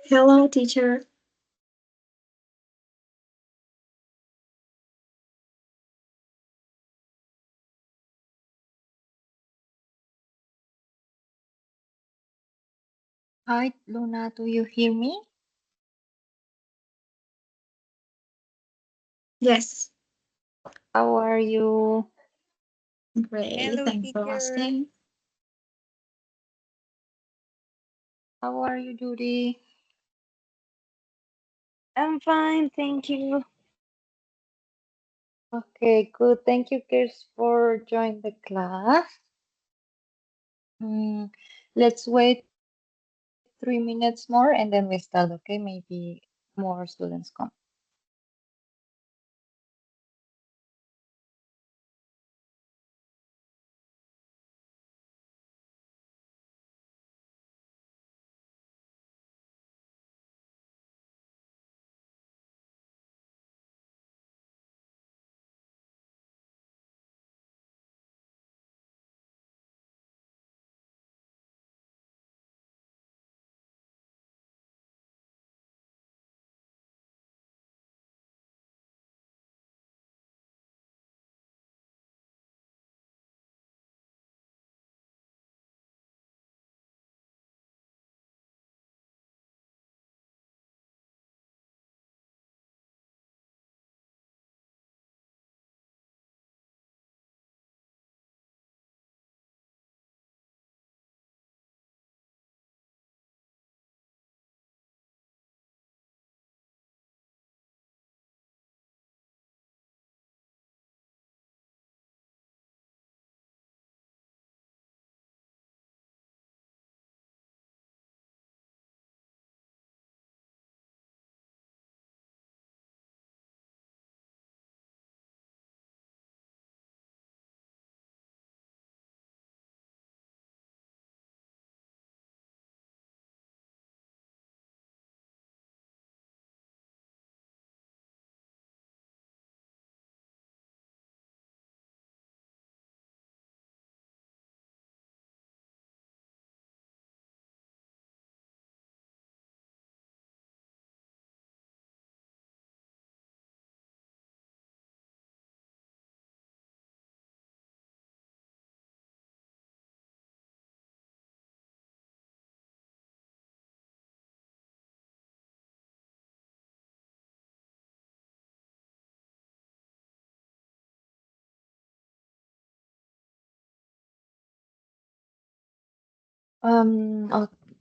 Hello, teacher. Hi, Luna, do you hear me? Yes, How are you? great. Hello, Thanks for teacher. asking. How are you, Judy? I'm fine, thank you. Okay, good. Thank you, Kirs, for joining the class. Mm, let's wait 3 minutes more and then we start, okay? Maybe more students come.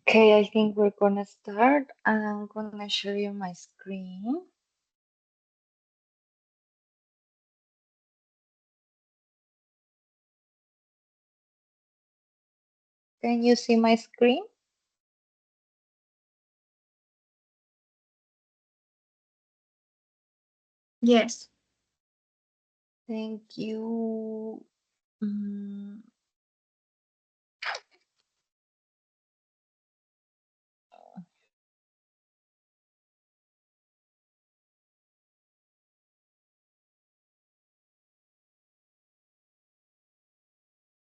Okay, I think we're gonna start. I'm gonna show you my screen. Can you see my screen? Yes. Thank you. Mm,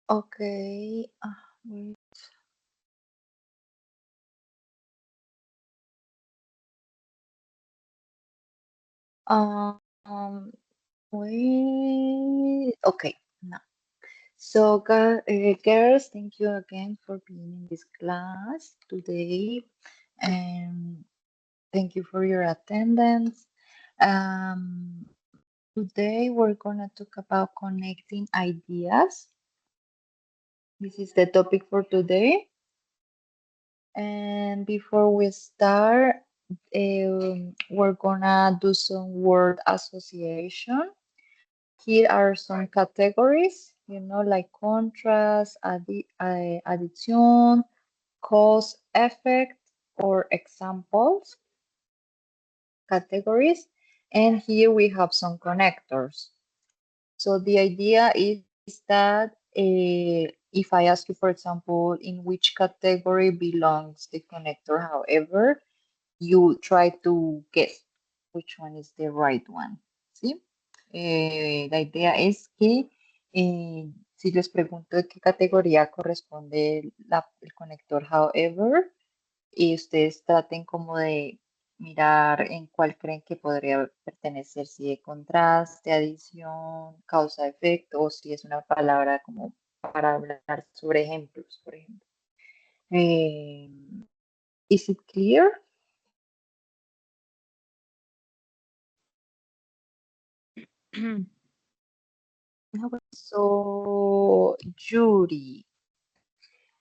okay. Wait. Um, wait. Okay. Now. So, girls, thank you again for being in this class today, and thank you for your attendance. Um, Today, we're gonna talk about connecting ideas. This is the topic for today. And before we start, we're gonna do some word association. Here are some categories, like contrast, addition, cause, effect, or examples categories. And here we have some connectors. So the idea is that if I ask you, for example, in which category belongs the connector, however, you try to guess which one is the right one. ¿Sí? La idea es que si les pregunto de qué categoría corresponde el conector, however, y ustedes traten como de mirar en cuál creen que podría pertenecer, si de contraste, adición, causa-efecto, o si es una palabra como para hablar sobre ejemplos, por ejemplo. Is it clear? So, Judy,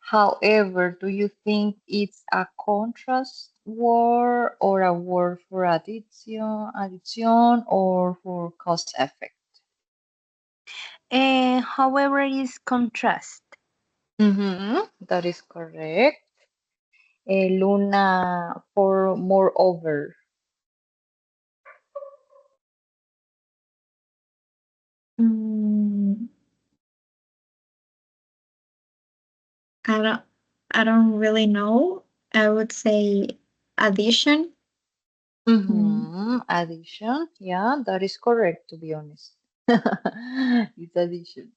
however, do you think it's a contrast word or a word for addition or for cause effect? However, is contrast. That is correct. Luna, for moreover. Mm, I don't really know. I would say addition. Addition, yeah, that is correct, to be honest. It's addition.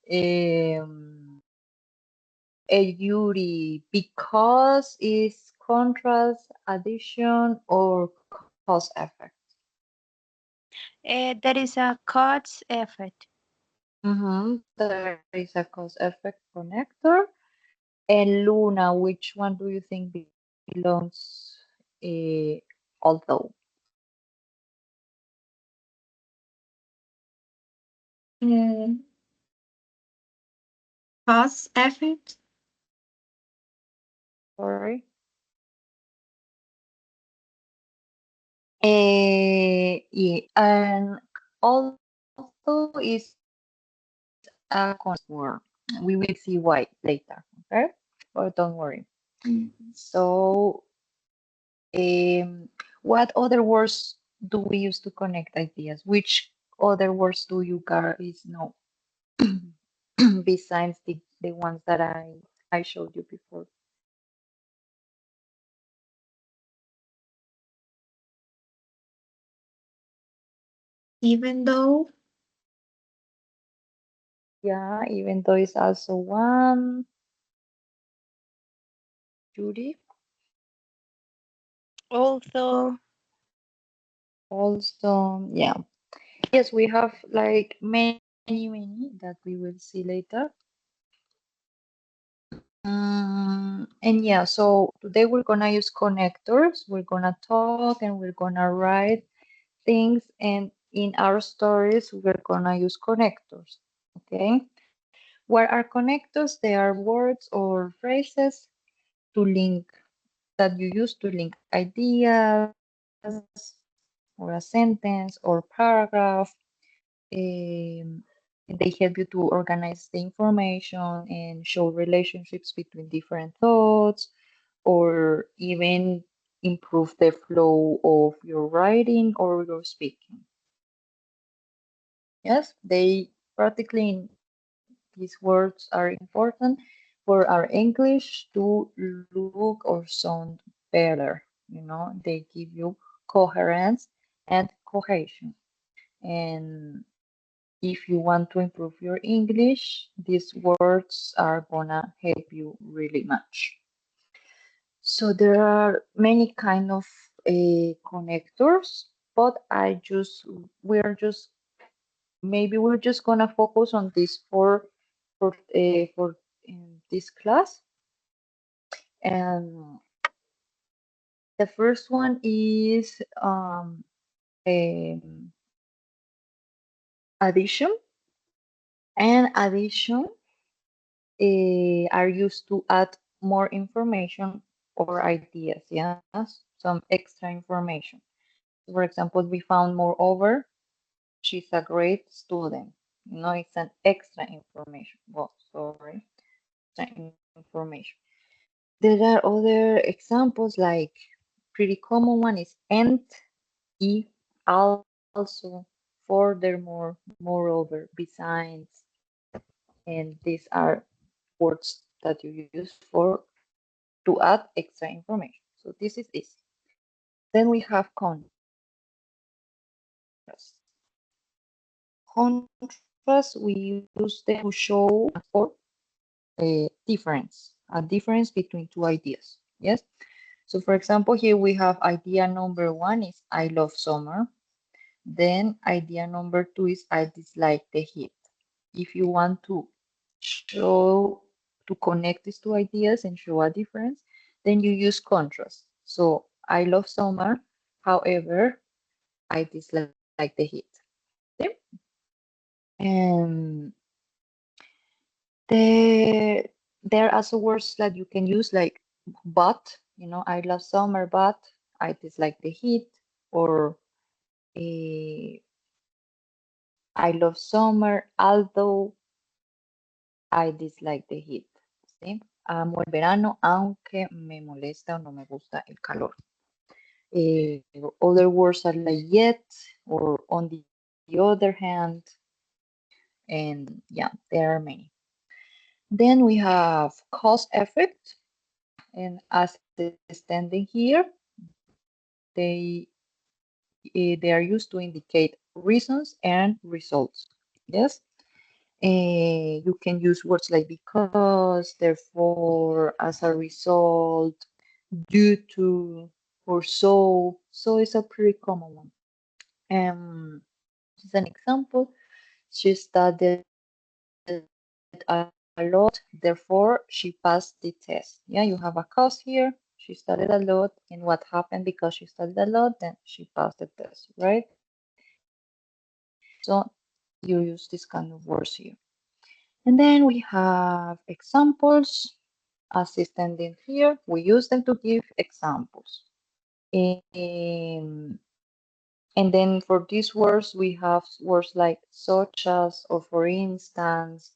Yuri, because is contrast, addition, or cause effect? That is a cause effect. There is a cause effect connector. And Luna, which one do you think belongs, although? Mm, cause effect. Sorry. Yeah, and also is a word. We will see why later, okay? But don't worry. So, what other words do we use to connect ideas? Which other words do you guys know besides the ones that I showed you before? Even though. Yeah, even though it's also one. Judy, Also, also, yeah. Yes, we have like many that we will see later. And yeah, so today we're gonna use connectors. We're gonna talk and we're gonna write things, and in our stories, we're gonna use connectors. Okay. What are connectors? They are words or phrases to link that you use to link ideas or a sentence or paragraph. And they help you to organize the information and show relationships between different thoughts, or even improve the flow of your writing or your speaking. Yes, they practically, these words are important for our English to look or sound better. You know, they give you coherence and cohesion. And if you want to improve your English, these words are gonna help you really much. So there are many kind of connectors, but we're just gonna focus on these for in this class. And the first one is um, addition, and addition are used to add more information or ideas, yes, some extra information. For example, we found moreover, she's a great student. You know, it's an extra information. Well, sorry, extra information. There are other examples, like pretty common one is and, if, also, furthermore, moreover, besides, and these are words that you use for to add extra information. So this is easy. Then we have contrast. Contrast, we use them to show or a difference between two ideas. Yes. So for example, here we have idea number 1 is I love summer. Then idea number 2 is I dislike the heat. If you want to connect these two ideas and show a difference, then you use contrast. So I love summer, however, I dislike the heat. Okay? And there are also words that you can use like but, I love summer, but I dislike the heat, or I love summer, although I dislike the heat. ¿Sí? Amo el verano, aunque me molesta o no me gusta el calor. Other words are like yet, or on the other hand, and yeah, there are many. Then we have cause effect, and as standing here, they are used to indicate reasons and results. Yes. You can use words like because, therefore, as a result, due to, or so. So it's a pretty common one. As an example, she studied a lot, therefore she passed the test. Yeah, you have a cause here. She studied a lot, and what happened because she studied a lot, then she passed the test, right? So you use this kind of words here. And then we have examples as standing here. We use them to give examples. And then for these words, we have words like such as, or for instance,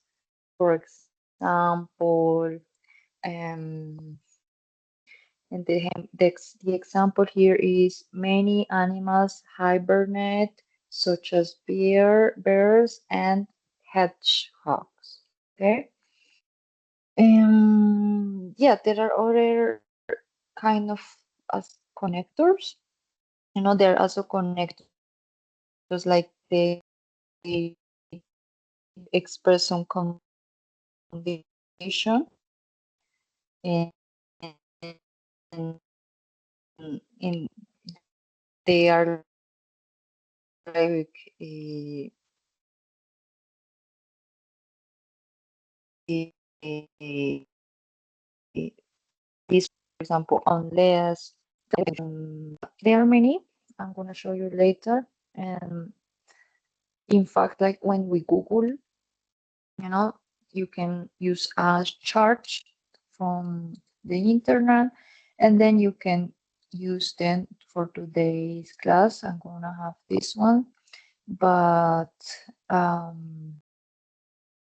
for example, and the example here is many animals hibernate, such as bears and hedgehogs. Okay. Yeah, there are other kind of as connectors. There are also connectors like they express some condition, and, and, and they are like this, for example, unless. There are many. I'm going to show you later. And in fact, like when we Google, you can use a chart from the internet, and then you can use them for today's class. I'm gonna have this one, but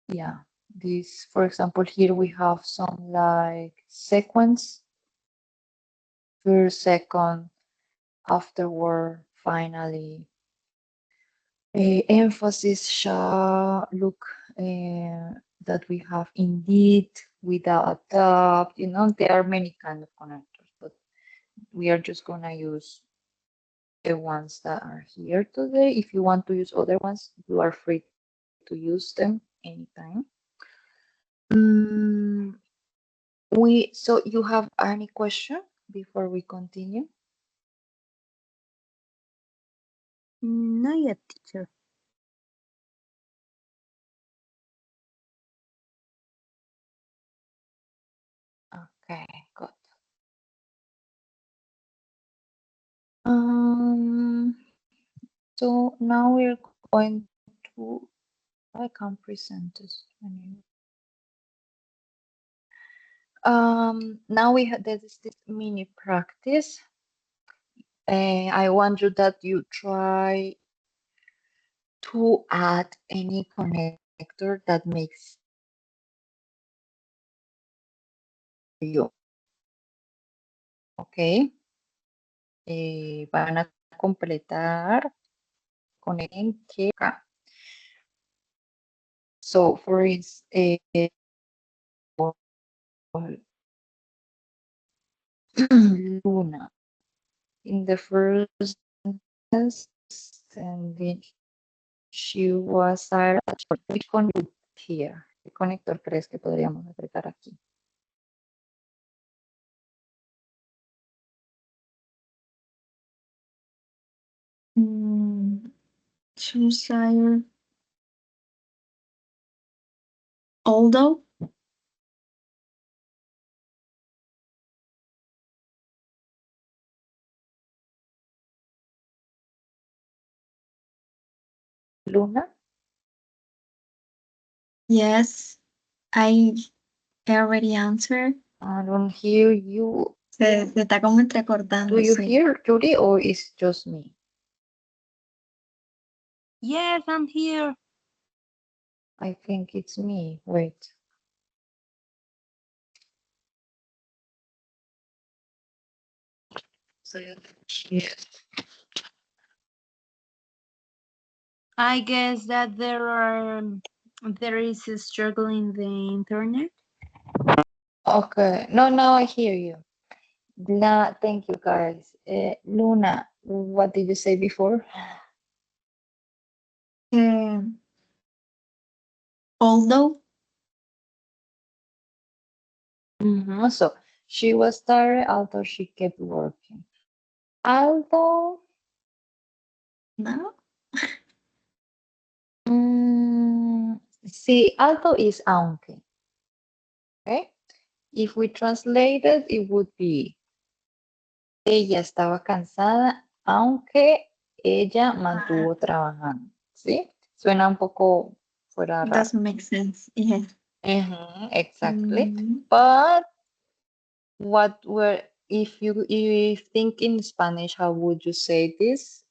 yeah, this, for example, here we have some like sequence, first, second, afterward, finally, emphasis, look, that we have indeed, without doubt. There are many kind of connectors, but we are just gonna use the ones that are here today. If you want to use other ones, you are free to use them anytime. So you have any question before we continue? Not yet, teacher. Okay, good. So now we're going to, I can present this. Now we have this mini practice. I want you that you try to add any connector that makes you. Okay. Van a completar con el en que acá. So for instance, Luna in the first sentence, and then she was which one here? ¿Qué conector crees que podríamos agregar aquí? She was tired. Although. Luna? Yes, I already answered. I don't hear you. Se está como Do entrecortando, you sí. hear Judy or is just me? Yes, I'm here. I think it's me. Wait. So yeah. I guess that there is a struggle in the internet. Okay. No, now I hear you. Thank you, guys. Luna, what did you say before? Although. So she was tired, although she kept working. Although, No. see, although is aunque. Okay. If we translate it, it would be ella estaba cansada, aunque ella mantuvo trabajando. ¿Sí? Suena un poco fuera raro. Doesn't make sense. Yeah. Exactly. Mm. But what were if you think in Spanish, how would you say this?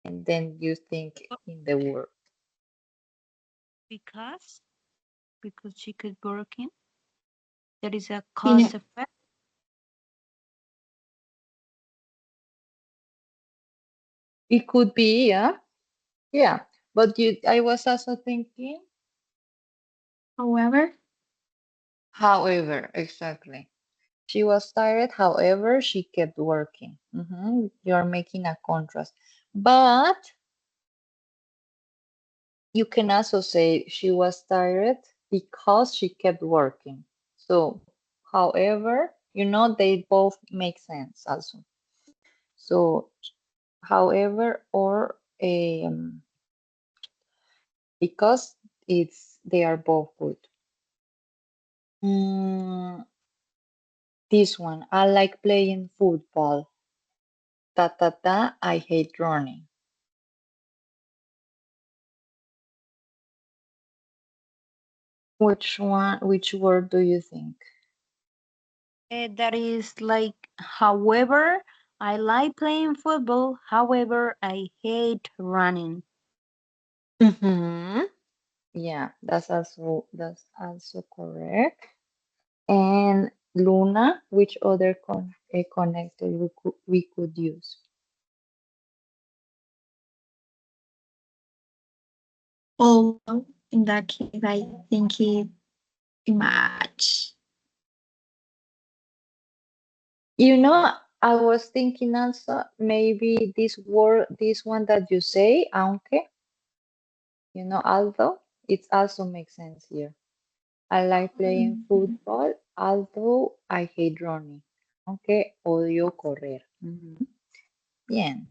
And then you think in the word. Because she could working. There is a cause Yeah. effect. It could be, yeah. Yeah. But I was also thinking, However. exactly. She was tired, however, she kept working. You're making a contrast. But you can also say she was tired because she kept working. So, however, they both make sense also. So, however, or because they are both good. This one, I like playing football. Ta ta ta, I hate running. Which word do you think? That is like, however, I like playing football. However, I hate running. Yeah, that's also correct. And Luna, which other connector we could use? Although in that case, I think it match. I was thinking also maybe this one that you say, aunque, although, it also makes sense here. I like playing football, although I hate running. Aunque odio correr. Bien,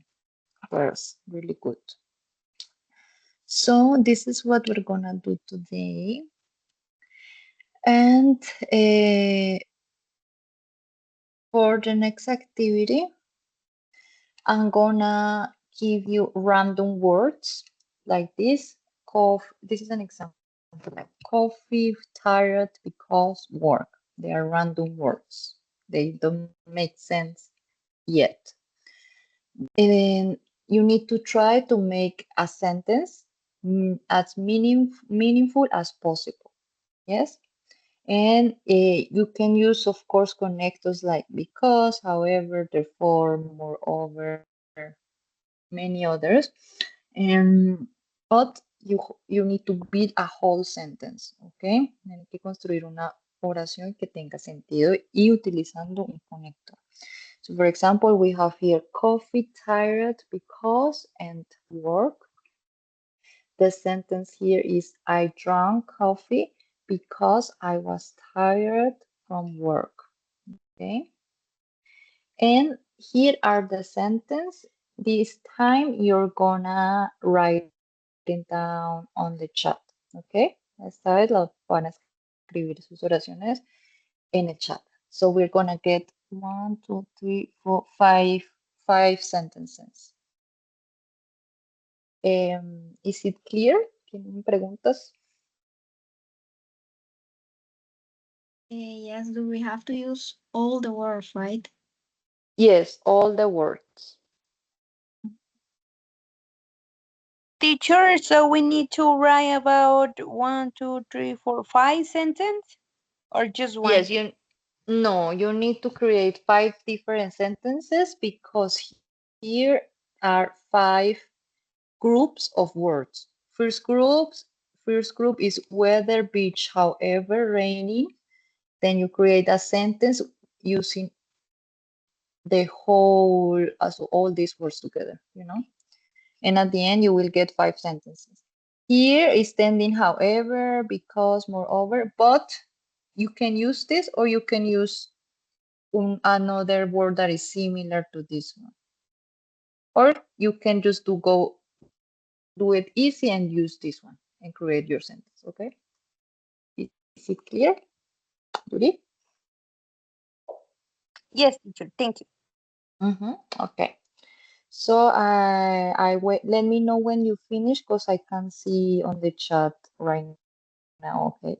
first, really good. So this is what we're gonna do today. And for the next activity, I'm gonna give you random words like this. This is an example, like coffee, tired, because, work. They are random words. They don't make sense yet. And you need to try to make a sentence as meaningful as possible. Yes? And you can use, of course, connectors like because, however, therefore, moreover, many others. But you need to build a whole sentence, ¿ok? Tienes que construir una oración que tenga sentido y utilizando un conector. So, for example, we have here coffee, tired, because, and work. The sentence here is I drank coffee because I was tired from work. Okay. And here are the sentence. This time you're gonna write writing down on the chat. ¿Ok? Esta vez las van a escribir sus oraciones en el chat. So we're gonna get 1, 2, 3, 4, 5 sentences. Is it clear? ¿Tienen preguntas? Yes, do we have to use all the words, right? Yes, all the words. Teacher, so we need to write about 1, 2, 3, 4, 5 sentence or just one? Yes, you need to create 5 different sentences because here are 5 groups of words. First group is weather, beach, however, raining. Then you create a sentence using the whole, so all these words together, And at the end, you will get 5 sentences. Here is standing, however, because, moreover, but you can use this or you can use another word that is similar to this one. Or you can just do it easy and use this one and create your sentence, okay? Is it clear, Judy? Yes, teacher, thank you. Okay. So I wait. Let me know when you finish because I can't see on the chat right now. Okay.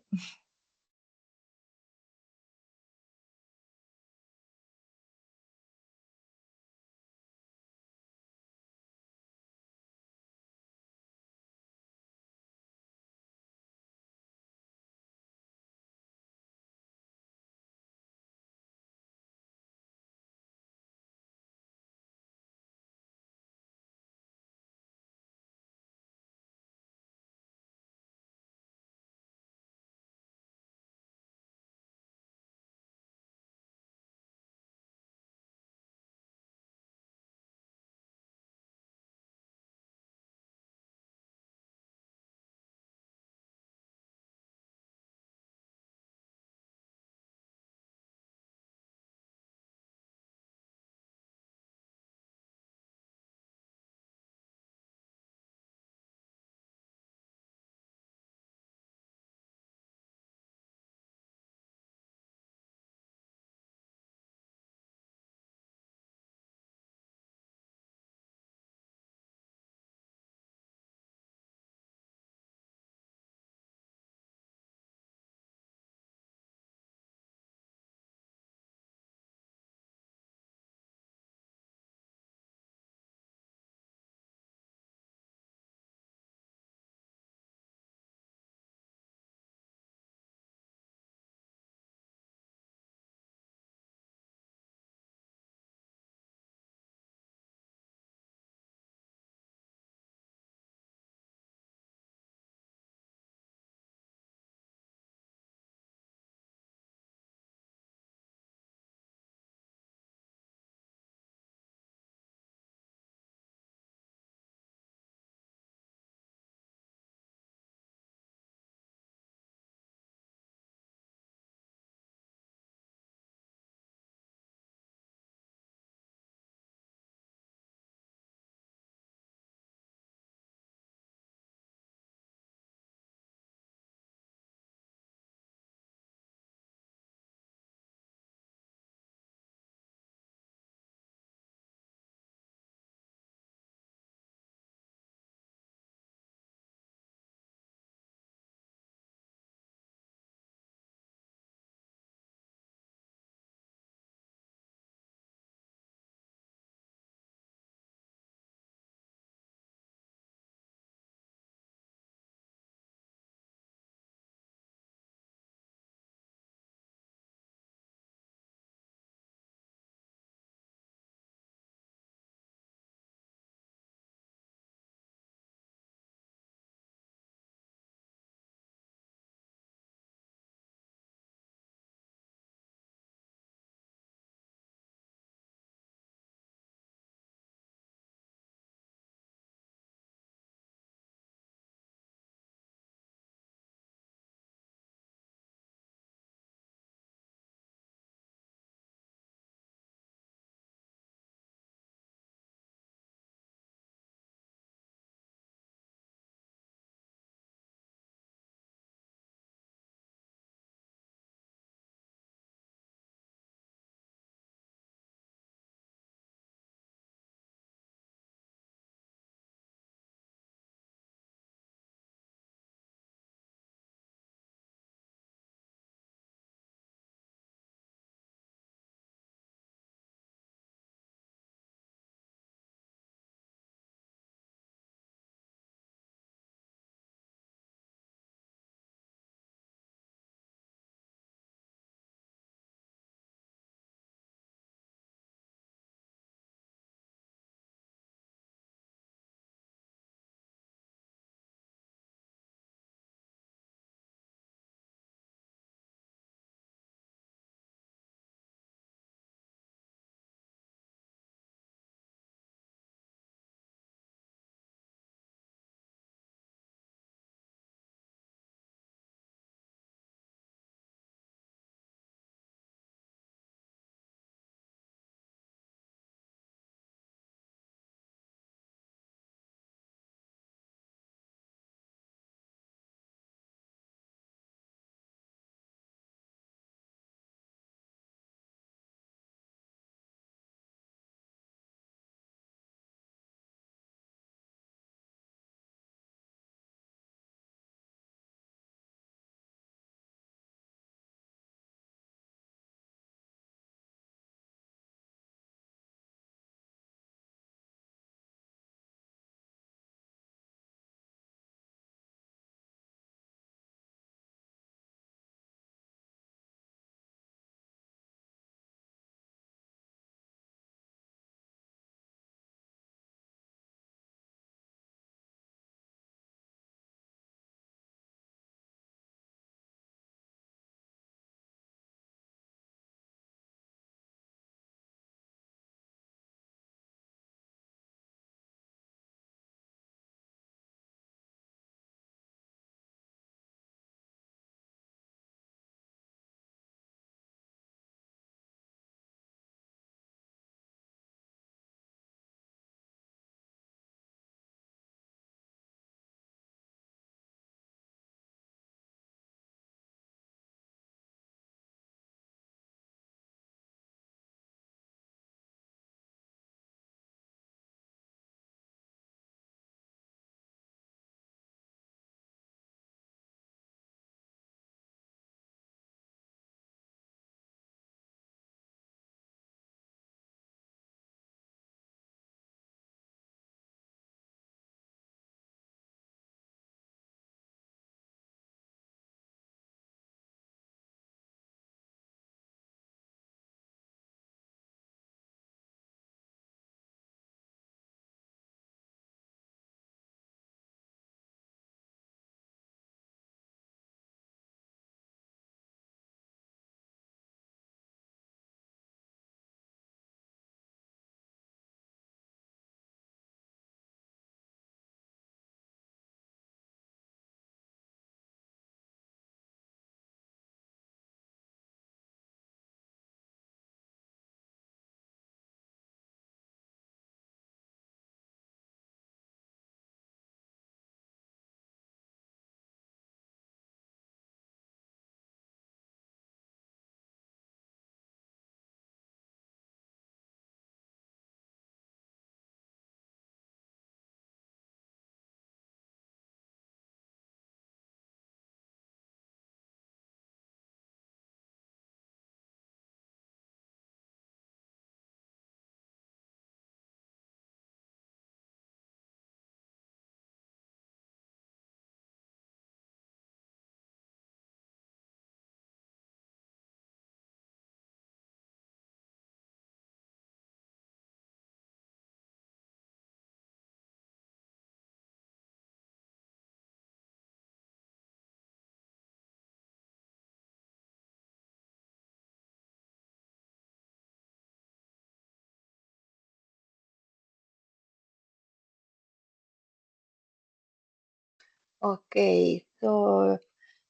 Okay, so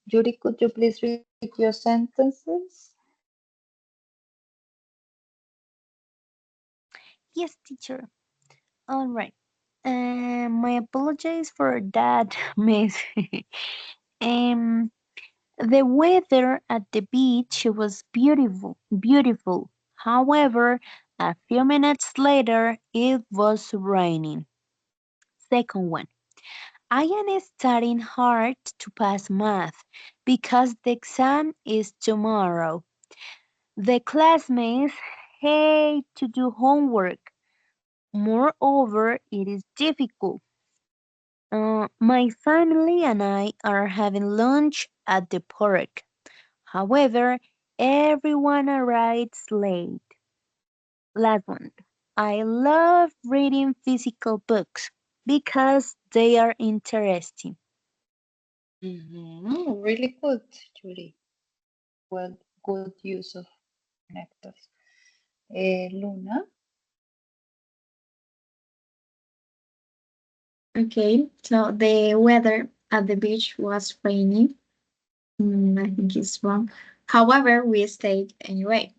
Judy, could you please read your sentences? Yes, teacher. All right. My apologies for that, miss. um, the weather at the beach was beautiful, beautiful. However, a few minutes later, it was raining. Second one. I am studying hard to pass math because the exam is tomorrow. The classmates hate to do homework. Moreover, it is difficult. My family and I are having lunch at the park. However, everyone arrives late. Last one. I love reading physical books because they are interesting. Really good, Judy. Well, good use of connectors. Luna? Okay, so the weather at the beach was rainy. I think it's wrong. However, we stayed anyway.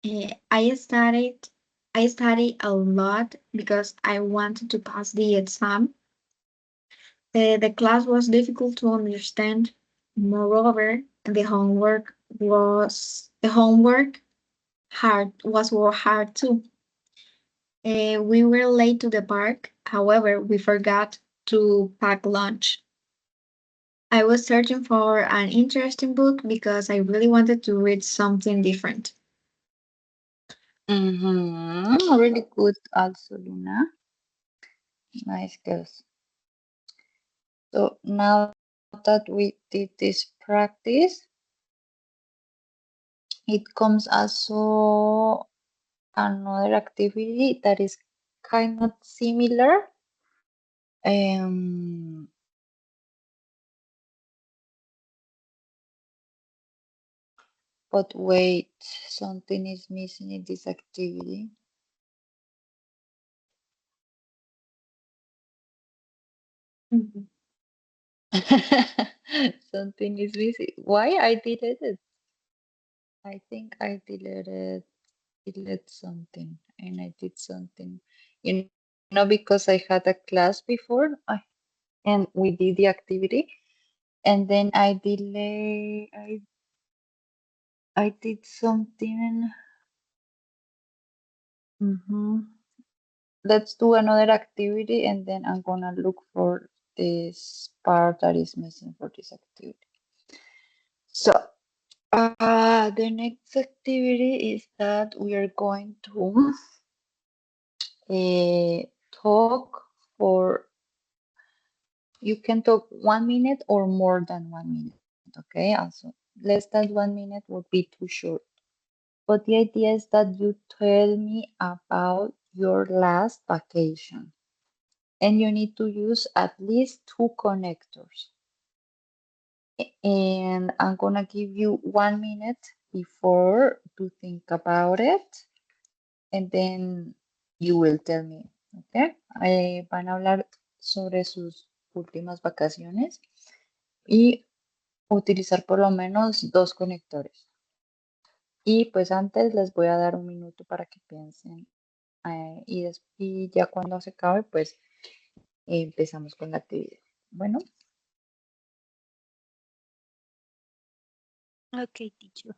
Eh, I studied I studied a lot because I wanted to pass the exam. The class was difficult to understand. Moreover, the homework hard too. We were late to the park. However, we forgot to pack lunch. I was searching for an interesting book because I really wanted to read something different. Really good also, Luna. Nice girls. So now that we did this practice, it comes also another activity that is kind of similar. Um, but wait, something is missing in this activity. Mhm. Something is missing. Why I deleted it? I think I deleted something and I did something. Because I had a class before and we did the activity and then I did something. Let's do another activity and then I'm gonna look for this part that is missing for this activity. So the next activity is that we are going to talk for, you can talk 1 minute or more than 1 minute, okay? Also, less than 1 minute would be too short. But the idea is that you tell me about your last vacation and you need to use at least 2 connectors. And I'm gonna give you 1 minute before to think about it and then you will tell me, ¿ok? Van a hablar sobre sus últimas vacaciones y utilizar por lo menos 2 conectores. Y pues antes les voy a dar un minuto para que piensen y ya cuando se acabe pues empezamos con la actividad. Bueno. Okay, teacher.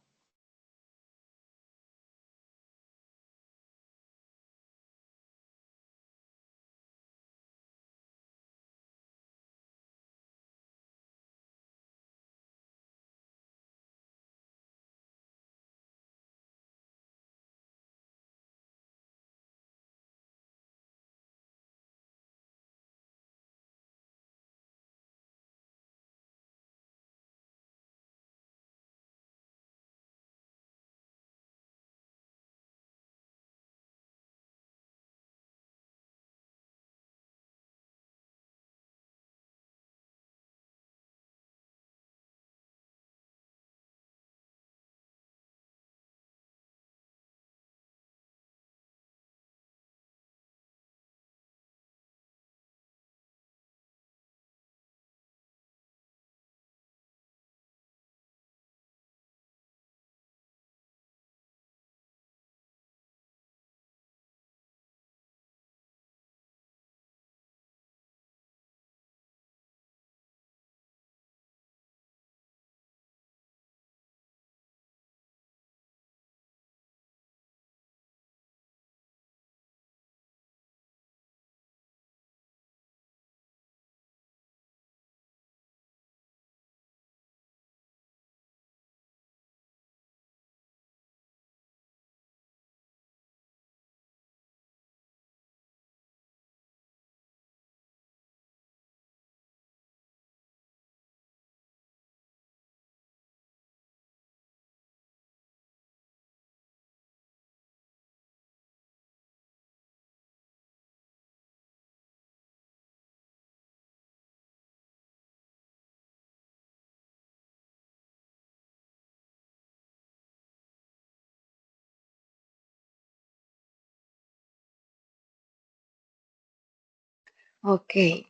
Okay.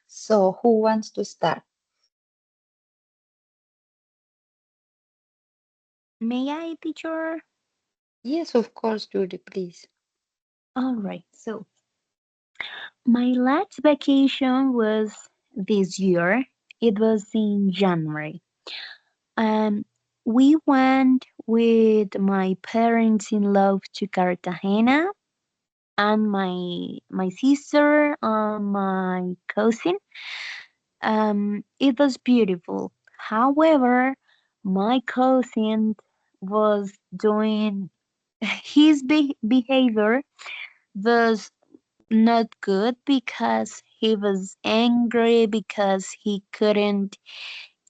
So who wants to start? May I, teacher? Yes, of course, Judy, please. All right. So my last vacation was this year. It was in January. Um, we went with my parents-in-law to Cartagena and my sister and my cousin. It was beautiful. However, my cousin was doing his behavior was not good because he was angry because he couldn't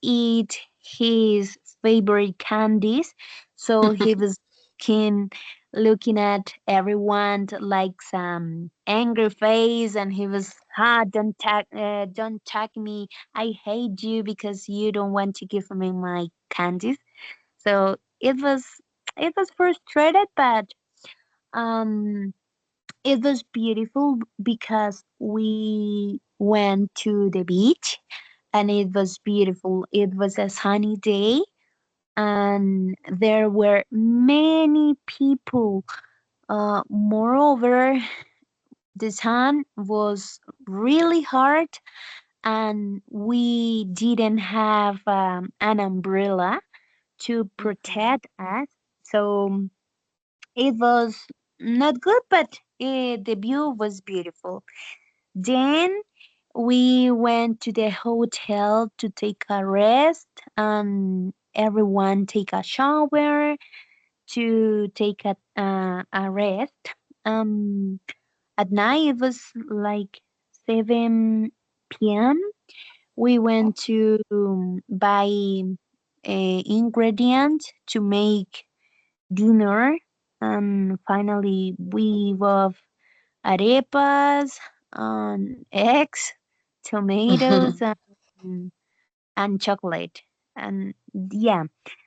eat his favorite candies. So he was keen looking at everyone like some angry face, and he was, don't tag me. I hate you because you don't want to give me my candies. So it was frustrated, but um it was beautiful because we went to the beach and it was beautiful. It was a sunny day and there were many people. Moreover, the sun was really hard and we didn't have an umbrella to Mhm. protect us. So it was not good, but the view was beautiful. Then we went to the hotel to take a rest and everyone take a shower to take a rest. Um, at night it was like 7 p.m. We went to buy ingredients to make dinner, and finally we bought arepas and eggs, tomatoes, and chocolate. And yeah,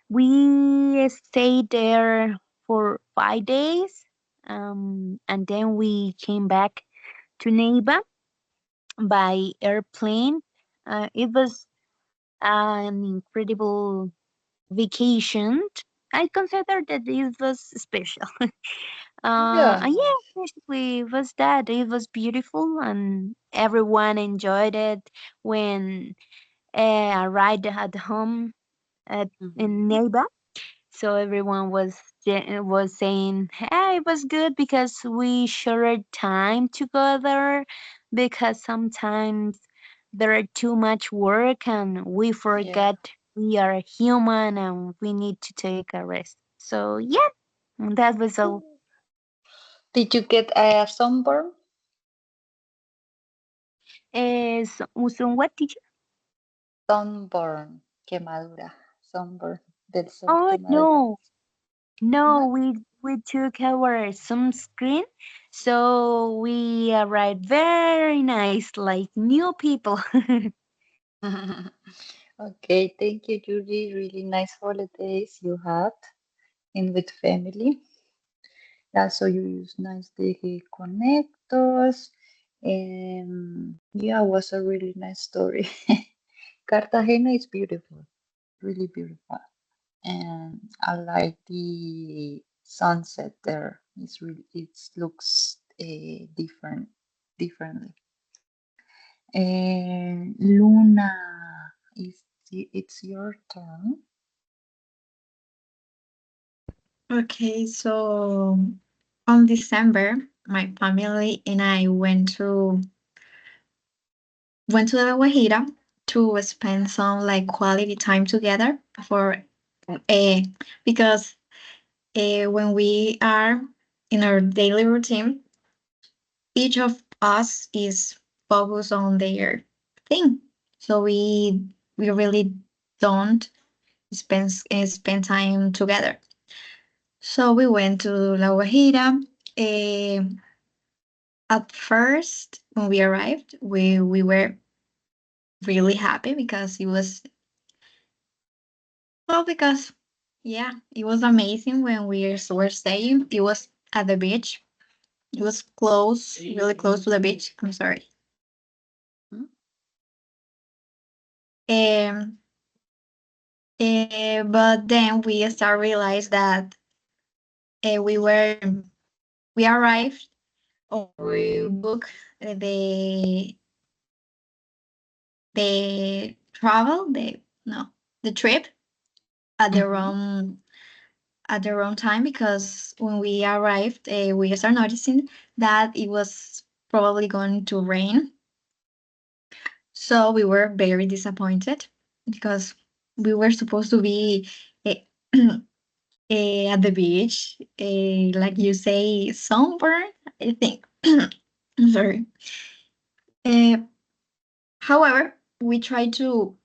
we stayed there for 5 days, and then we came back to Neiva by airplane. It was an incredible vacation. I consider that it was special. And Yeah. yeah, basically it was that. It was beautiful and everyone enjoyed it when arrived at home at in Mhm. Neiva. So everyone was saying, "Hey, it was good because we shared time together. Because sometimes there are too much work and we Yeah. forget we are human and we need to take a rest." So yeah, that was all. Did you get a sunburn? So what did you? Sunburn, quemadura, sunburn del sol, Oh quemadura. no, no, No? we took our sunscreen, so we arrived very nice, like new people. Okay, thank you, Judy. Really nice holidays you had in with family. Also, you use nice the connectors. Yeah, was a really nice story. Cartagena is beautiful, really beautiful. And I like the sunset there. It's really, it looks differently. Luna, it's your turn. Okay, so on December, my family and I went to La Guajira to spend some like quality time together for because when we are in our daily routine, each of us is focused on their thing. So we really don't spend time together. So we went to La Guajira. Eh, at first, when we arrived, we were really happy because it was well because yeah, it was amazing when were staying. It was at the beach. It was close, really close to the beach. I'm sorry. Um, but then we start realize that uh, we were we arrived or we book the travel the no the trip at the Mhm. wrong time, because when we arrived, we started noticing that it was probably going to rain. So we were very disappointed because we were supposed to be uh, at the beach, like you say, sunburn, I think. I'm sorry. Uh, However, we try to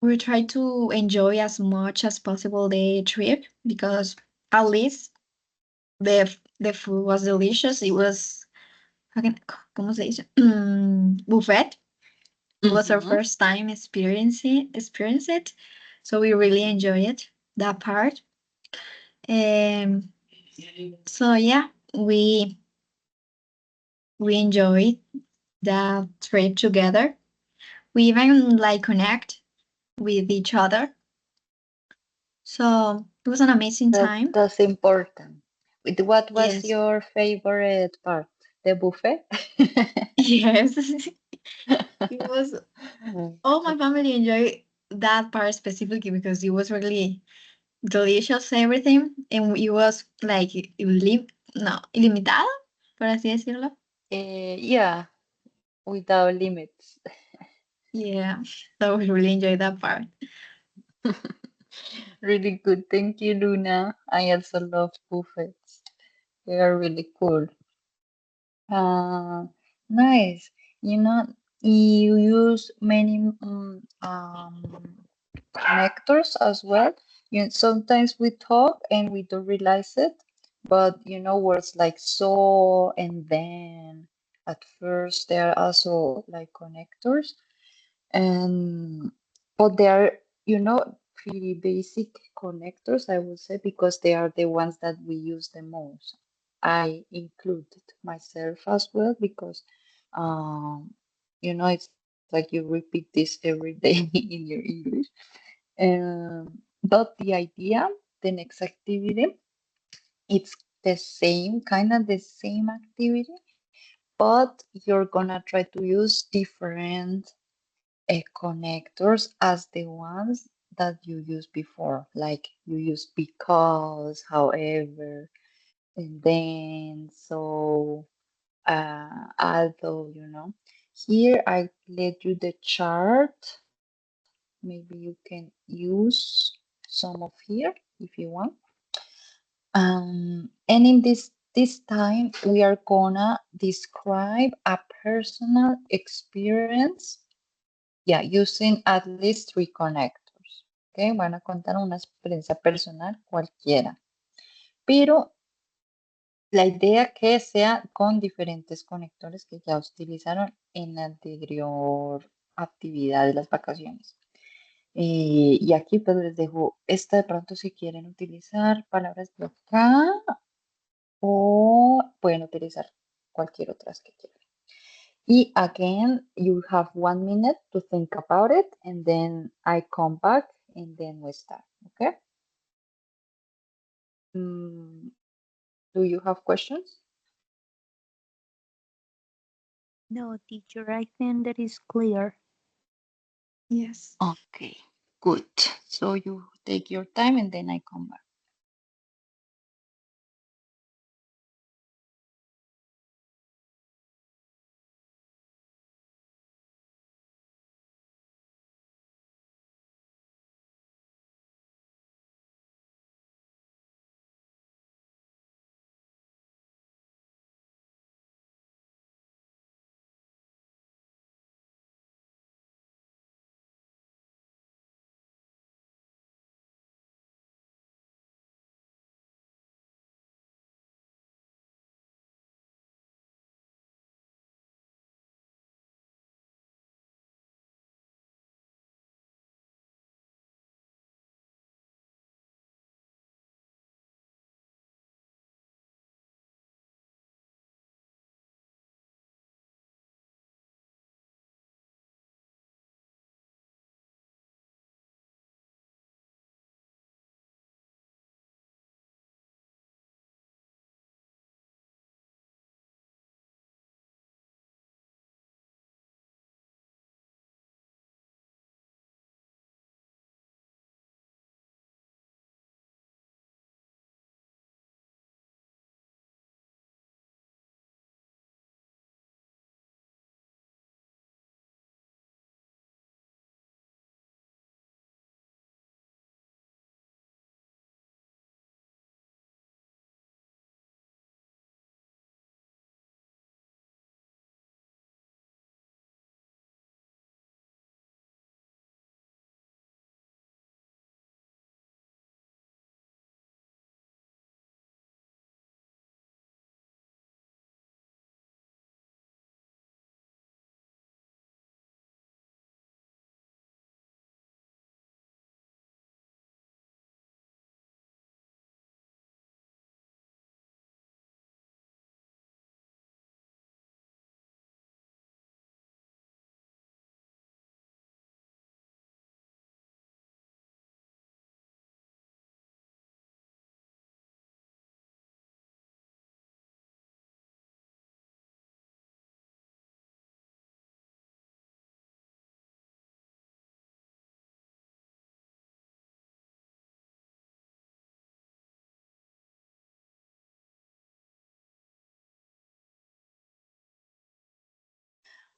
enjoy as much as possible the trip, because at least the food was delicious. It was, ¿cómo se dice? Buffet. It was our Mhm. first time experience it, so we really enjoyed that part. Um, so yeah, we enjoyed that trip together. We even like connect with each other. So it was an amazing time. That's important. What was Yes, your favorite part? The buffet? yes. It was all my family enjoyed that part specifically because it was really delicious, everything, and it was like no, ilimitado, por así decirlo. Yeah, without limits. Yeah, so we really enjoyed that part. Really good. Thank you, Luna. I also love buffets. They are really cool. Uh, nice. You know, you use many connectors as well. Sometimes we talk and we don't realize it, but words like so and then at first they are also like connectors, and but they are pretty basic connectors, I would say, because they are the ones that we use the most. I included myself as well because um it's like you repeat this every day in your English. But the idea, the next activity, it's the same, kind of the same activity, but you're gonna try to use different connectors as the ones that you used before. Like you use because, however, and then, so, although. Here I let you the chart. Maybe you can use some of here if you want. And in this time, we are gonna describe a personal experience, yeah, using at least three connectors. Okay, van a contar una experiencia personal cualquiera, pero la idea que sea con diferentes conectores que ya utilizaron en la anterior actividad de las vacaciones. Y aquí pues les dejo esta de pronto si quieren utilizar palabras de acá o pueden utilizar cualquier otras que quieran. Y again, you have 1 minute to think about it, and then I come back, and then we start. Okay? Mm, do you have questions? No, teacher, I think that is clear. Yes. Okay, good. So you take your time, and then I come back.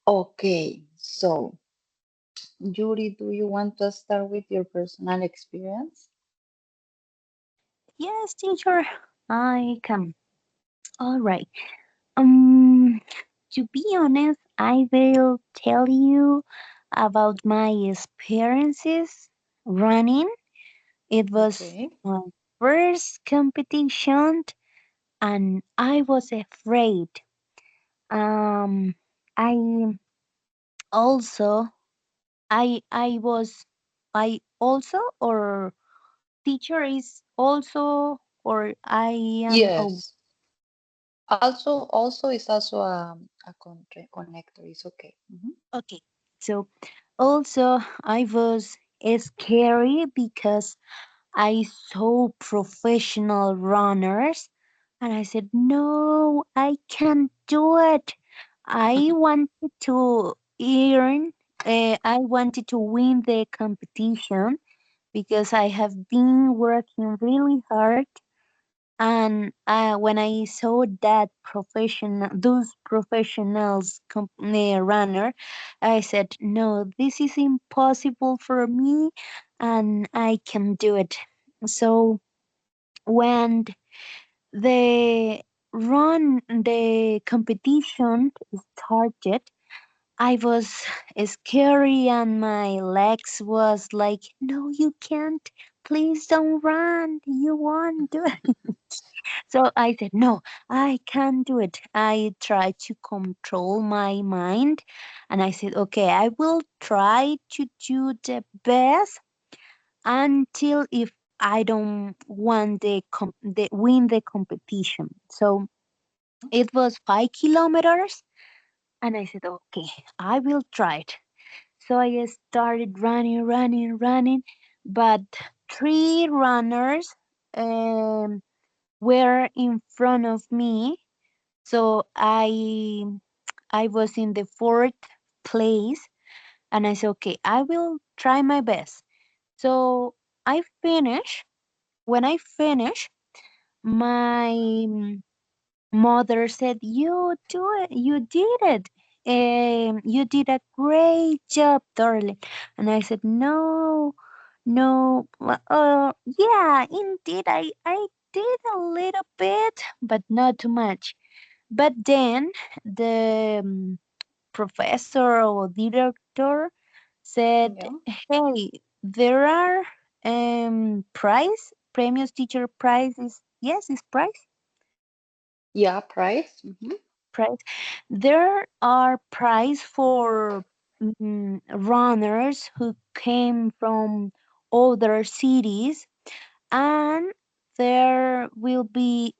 Okay, so Yuri, do you want to start with your personal experience? Yes, teacher, I can. All right. Um, to be honest, I will tell you about my experiences running. It was Okay. my first competition, and I was afraid. Um, I also, I was, I also, or teacher is also, or I am. Oh, Yes. Also is also a connector. It's okay. okay. So also, I was scary because I saw professional runners and I said, no, I can't do it. I wanted to earn, I wanted to win the competition because I have been working really hard. And when I saw that those professionals runner, I said, no, this is impossible for me and I can do it. So when the competition started, I was scary and my legs was like, no, you can't. Please don't run. You won't do it. So I said, no, I can't do it. I tried to control my mind and I said, okay, I will try to do the best until if I don't want the win the competition. So it was 5 kilometers and I said, okay, I will try it. So I started running, running, running, but three runners um, were in front of me. So I was in the fourth place and I said, okay, I will try my best. So I finish. When I finish, my mother said, "You do it. You did it. You did a great job, darling." And I said, "No, no. Yeah, indeed, I did a little bit, but not too much." But then the professor or director said, Yeah. "Hey, there are premios teacher prizes. Yes, it's Yeah, price. prize. There are prize for runners who came from other cities, and there will be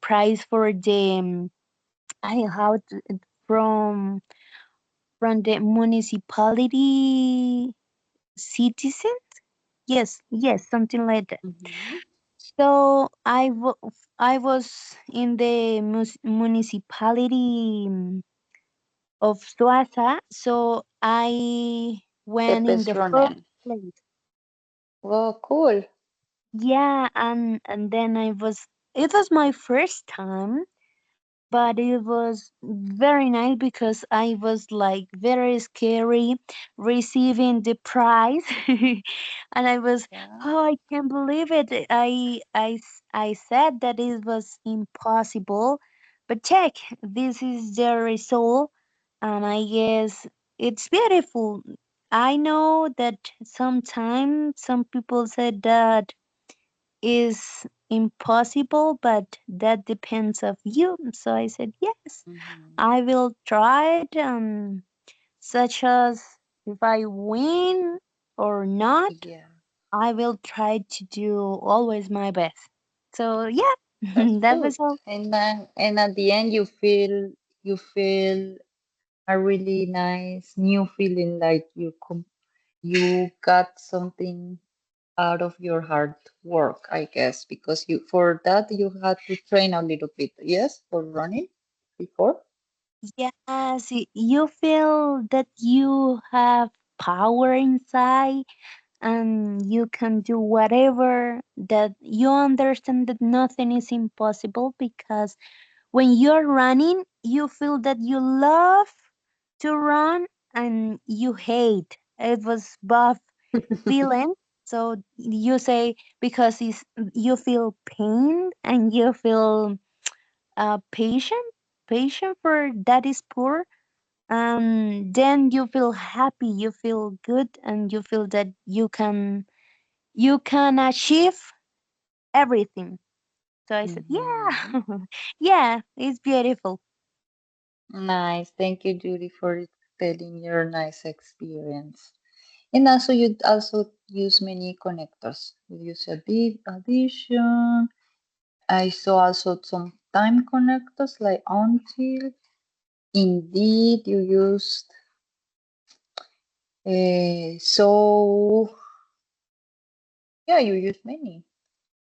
prize for the I how to, from the municipality citizen. Yes, yes, something like that. Mm-hmm. So I was in the municipality of Suasa, so I The went in best the first running. place. Well, cool. Yeah, and then it was my first time, but it was very nice because I was like very scary receiving the prize, and I was, Yeah. oh, I can't believe it. I said that it was impossible, but check, this is the result, and I guess it's beautiful. I know that sometimes some people said that is impossible, but that depends of you. So I said, yes, Mm-hmm. I will try it. Such as if I win or not, Yeah, I will try to do always my best. So yeah, that's that good. was all. And at the end you feel a really nice new feeling like you got something out of your hard work, I guess, because you for that you had to train a little bit, yes, for running before. Yes, you feel that you have power inside and you can do whatever, that you understand that nothing is impossible because when you're running, you feel that you love to run and you hate. It was both feeling. So you say because you feel pain and you feel patient, patient for that is poor. Then you feel happy, you feel good, and you feel that you can achieve everything. So I said, Mhm. yeah, yeah, it's beautiful. Nice. Thank you, Judy, for telling your nice experience. And also, you also use many connectors. You use addition. I saw also some time connectors like until. Indeed, you used. So yeah, you use many.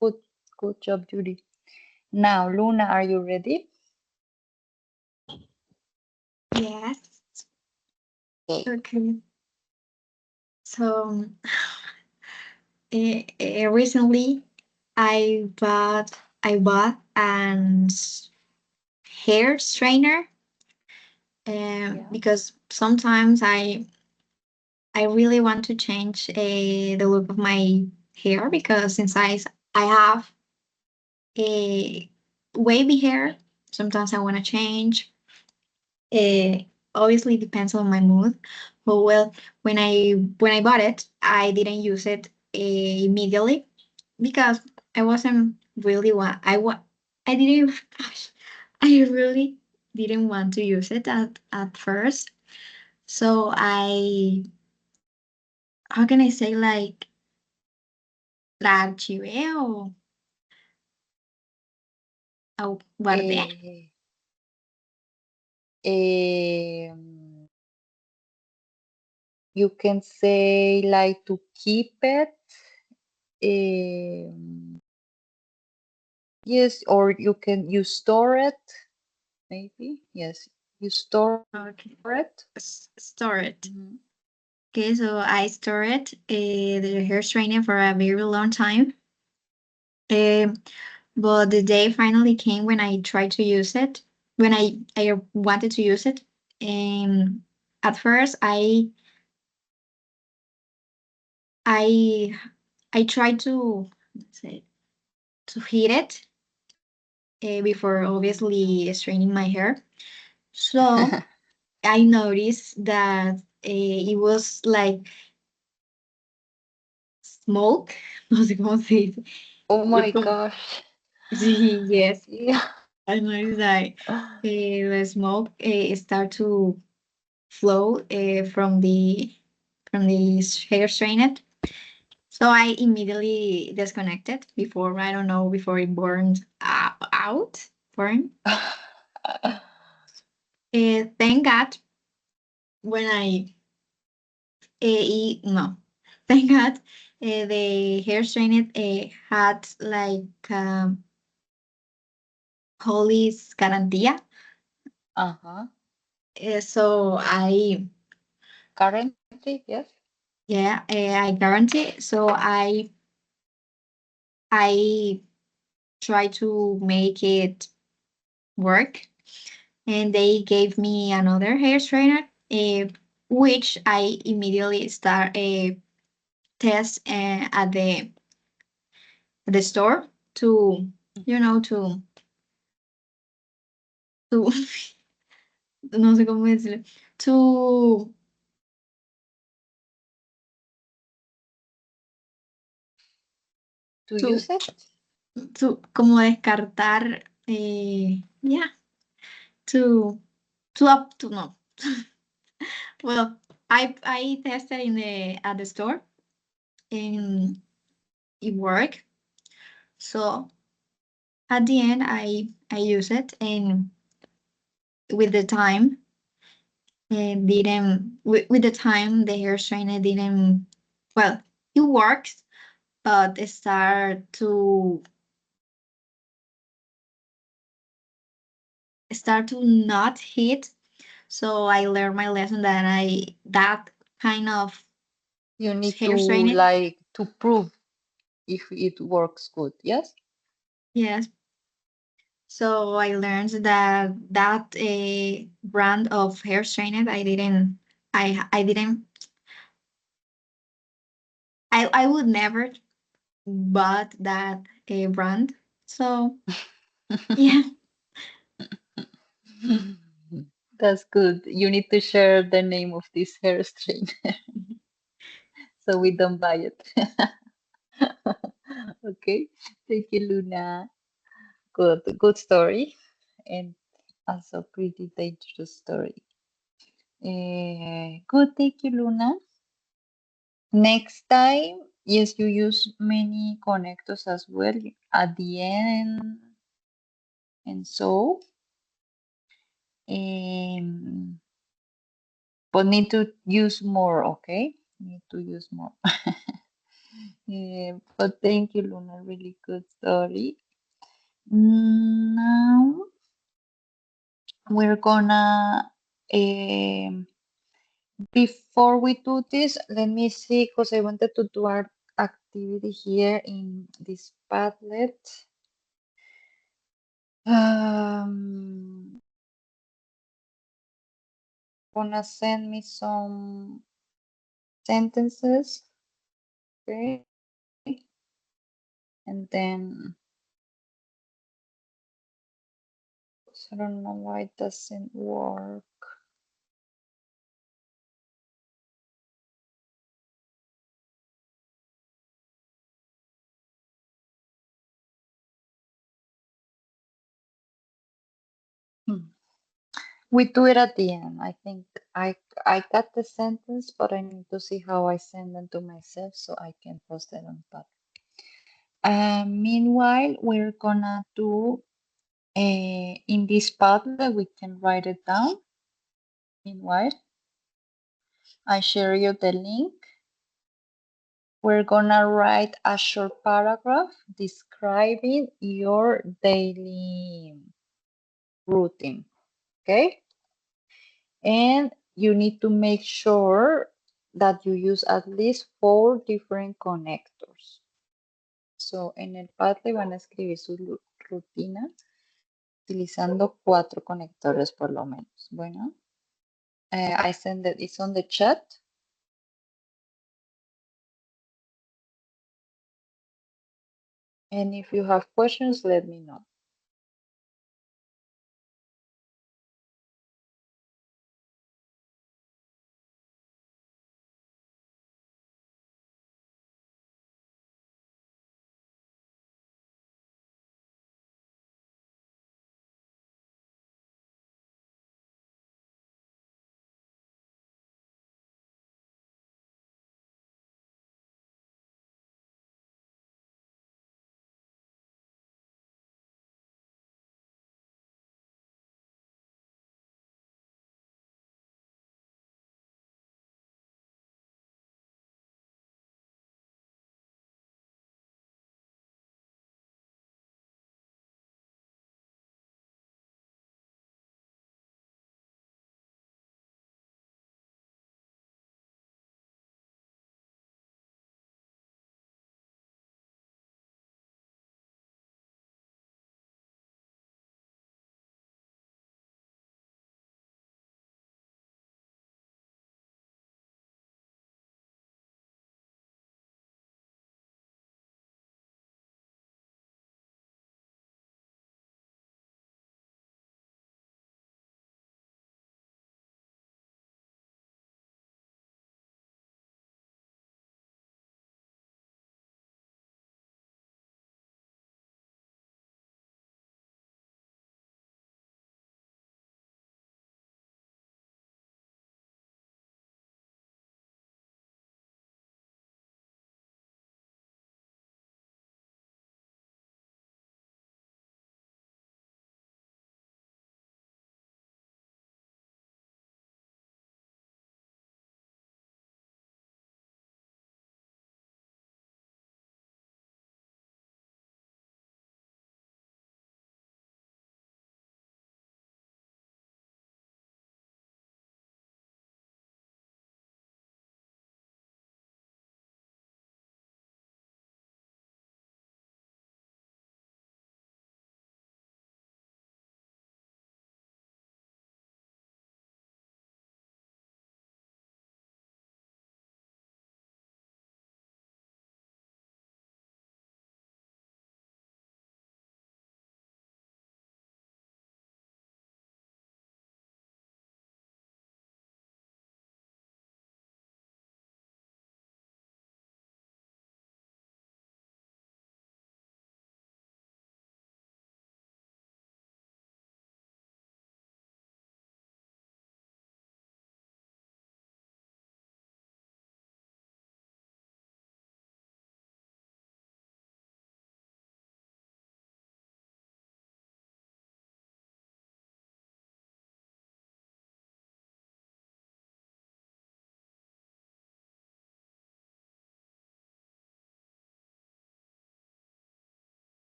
Good, good job, Judy. Now, Luna, are you ready? Yes. Okay. Okay. So recently I bought an hair strainer Yeah. because sometimes I really want to change the look of my hair because since I have a wavy hair, sometimes I want to change. Obviously depends on my mood. But well, when I bought it, I didn't use it immediately because I wasn't really want I didn't gosh, I really didn't want to use it at first. So I how can I say la archivé o guardé. Eh, um, you can say like to keep it. Um, yes, or you store it. Maybe yes, you store Okay. it. Store it. Mhm. Okay, so I stored the hair straightener for a very long time. Um, but the day finally came when I tried to use it, when I wanted to use it. And at first I I tried to let's say to heat it before Mhm. obviously straightening my hair. So I noticed that it was like smoke. No sé cómo se dice. Oh Look my como- gosh. Sí, yes. Yeah. I noticed that the smoke start to flow from the hair strainer. So I immediately disconnected before I don't know before it burned out. Burn. Thank God when no, thank God the hair strainer had like police garantía. Uh-huh. So I Currently, yes. yeah I guarantee. So I try to make it work, and they gave me another hair straightener, which I immediately start a test at the store to to no sé cómo decirlo To to use it? como descartar yeah to up to no well I tested at the store and it worked. So at the end I use it, and with the time it didn't with the time the hair straightener didn't well it works, but it start to not hit. So I learned my lesson that that kind of You need to hair straightener. like to prove if it works good. Yes. Yes. So I learned that a brand of hair straightener I would never bought that a brand. So yeah. That's good. You need to share the name of this hair straightener so we don't buy it. Okay. Thank you, Luna. Good story. And also pretty dangerous story. Good, thank you, Luna. Next time, yes, you use many connectors as well at the end, and so, um, but need to use more, okay? Need to use more. But thank you, Luna. Really good story. Now we're gonna, um, before we do this, let me see, because I wanted to do our activity here in this Padlet. Gonna send me some sentences, okay? And then I don't know why it doesn't work. We do it at the end. I think I got the sentence, but I need to see how I send them to myself so I can post it on top. Meanwhile, we're gonna do in this Padlet, we can write it down. Meanwhile, I share you the link. We're gonna write a short paragraph describing your daily routine, okay? And you need to make sure that you use at least 4 different connectors. So, en el Padlet van a escribir su rutina utilizando 4 conectores por lo menos. Bueno, I send it, it's on the chat. And if you have questions, let me know.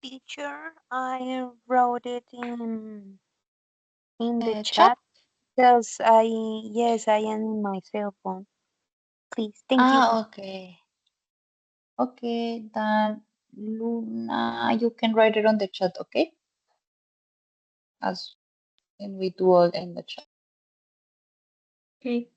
teacher. I wrote it in the Chat? chat because yes, I am in my cell phone. Please, thank you. Okay. Okay, then Luna, you can write it on the chat, okay? As and we do all in the chat. Okay.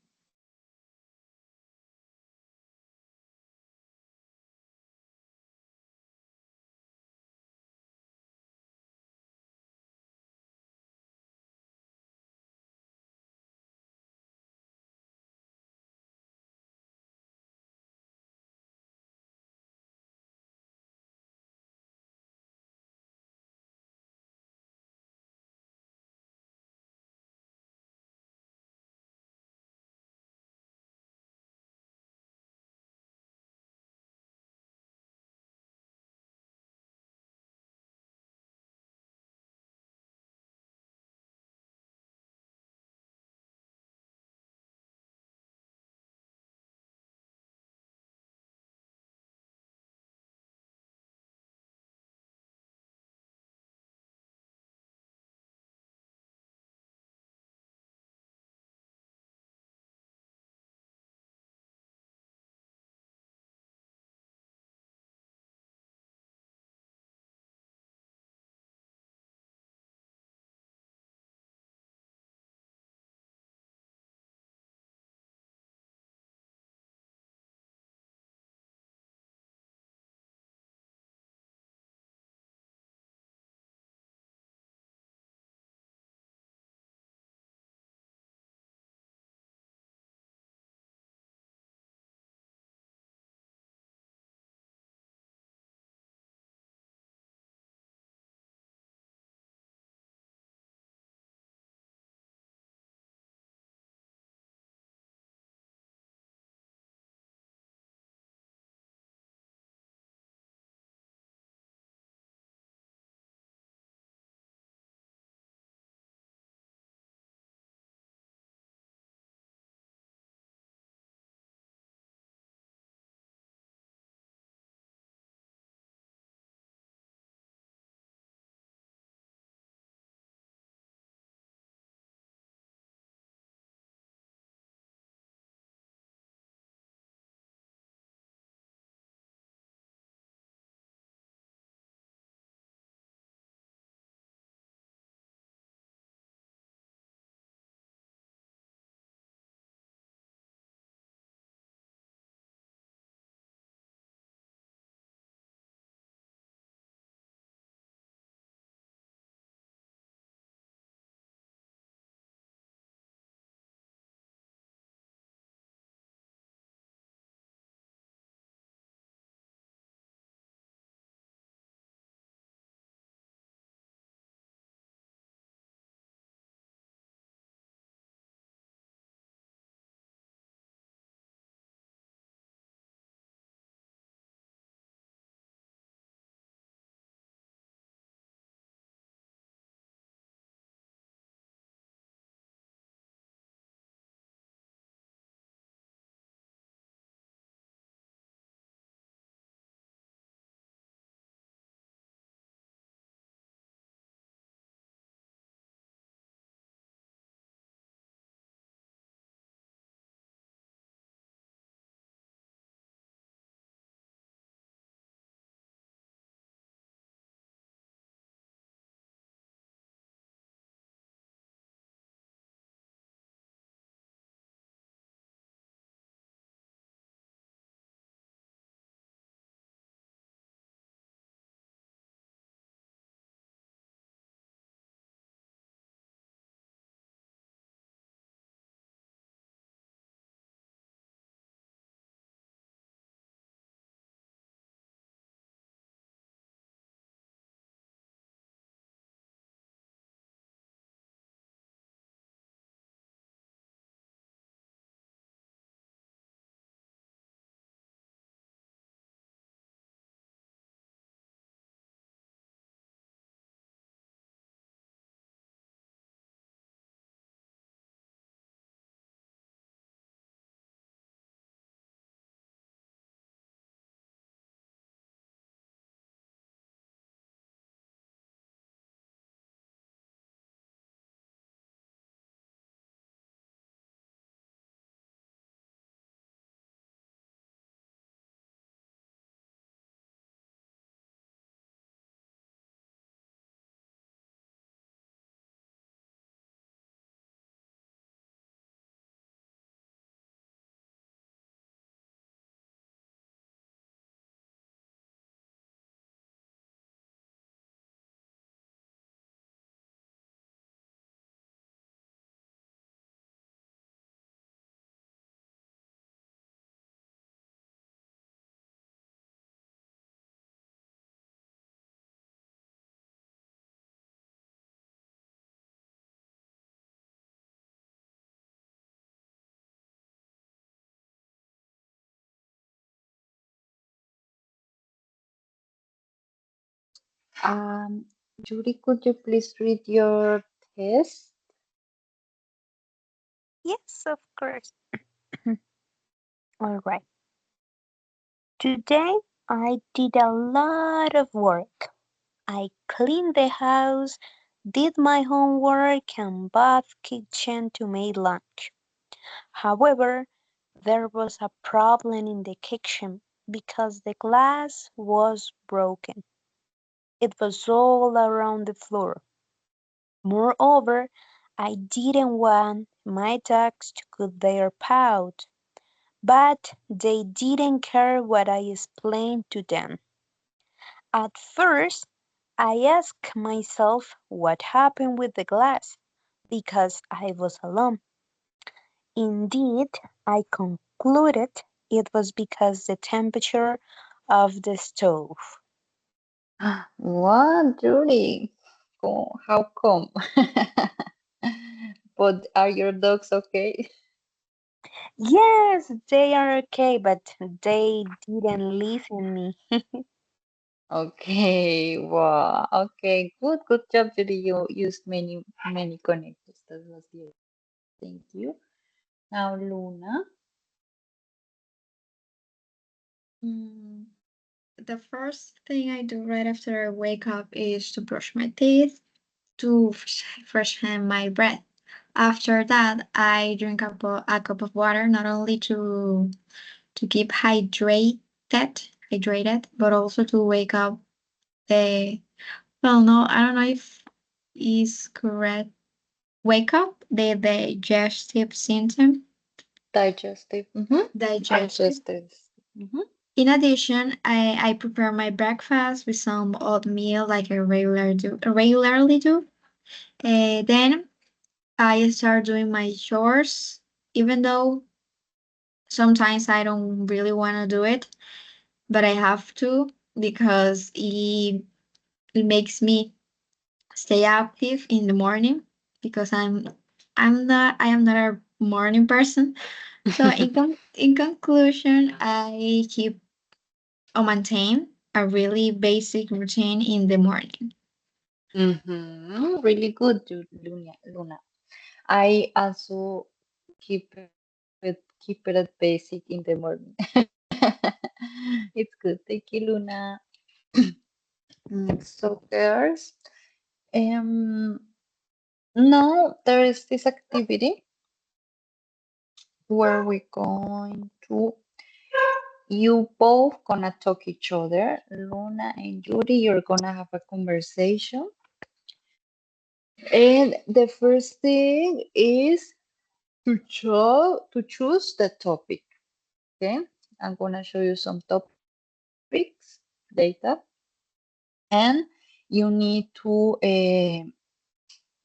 Judy, could you please read your test? Yes, of course. All right. Today I did a lot of work. I cleaned the house, did my homework, and bathed kitchen to make lunch. However, there was a problem in the kitchen because the glass was broken. It was all around the floor. Moreover, I didn't want my dogs to cut their paws, but they didn't care what I explained to them. At first, I asked myself what happened with the glass because I was alone. Indeed, I concluded it was because the temperature of the stove. What, Judy? How come? But are your dogs okay? Yes, they are okay, but they didn't listen me. Okay, wow. Okay, good job, Judy. You used many connectors. That was good. Thank you. Now, Luna. Mm, the first thing I do right after I wake up is to brush my teeth, to freshen my breath. After that, I drink a cup of water, not only to keep hydrated, but also to wake up the, well, no, I don't know if is correct. Wake up the digestive system. Digestive. Digestive. Digestive. Mm-hmm. In addition, I prepare my breakfast with some oatmeal like regularly do. Then I start doing my chores, even though sometimes I don't really want to do it, but I have to because it makes me stay active in the morning because I am not a morning person. So in conclusion, I keep or maintain a really basic routine in the morning. Really good, Luna. I also keep it at basic in the morning. It's good. Thank you, Luna. So, girls, um, now there is this activity where we're going to, you both gonna talk each other. Luna and Judy, you're gonna have a conversation. And the first thing is to choose the topic. Okay, I'm gonna show you some topics, data, and you need to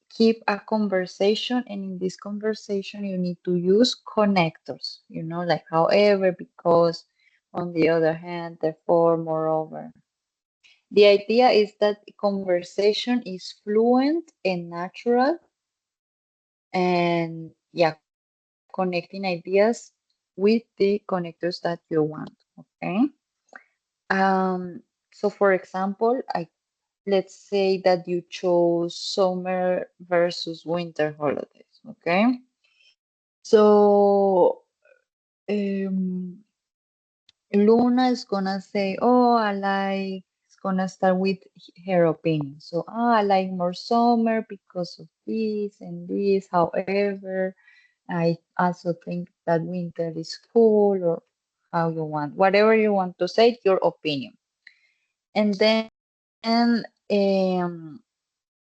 keep a conversation. And in this conversation, you need to use connectors. Like however, because, on the other hand, therefore, moreover. The idea is that conversation is fluent and natural, and yeah, connecting ideas with the connectors that you want. Okay. So for example, let's say that you chose summer versus winter holidays. Okay. So Luna is gonna say, "Oh, it's gonna start with her opinion. So, I like more summer because of this and this. However, I also think that winter is cool," or how you want, whatever you want to say, your opinion. And then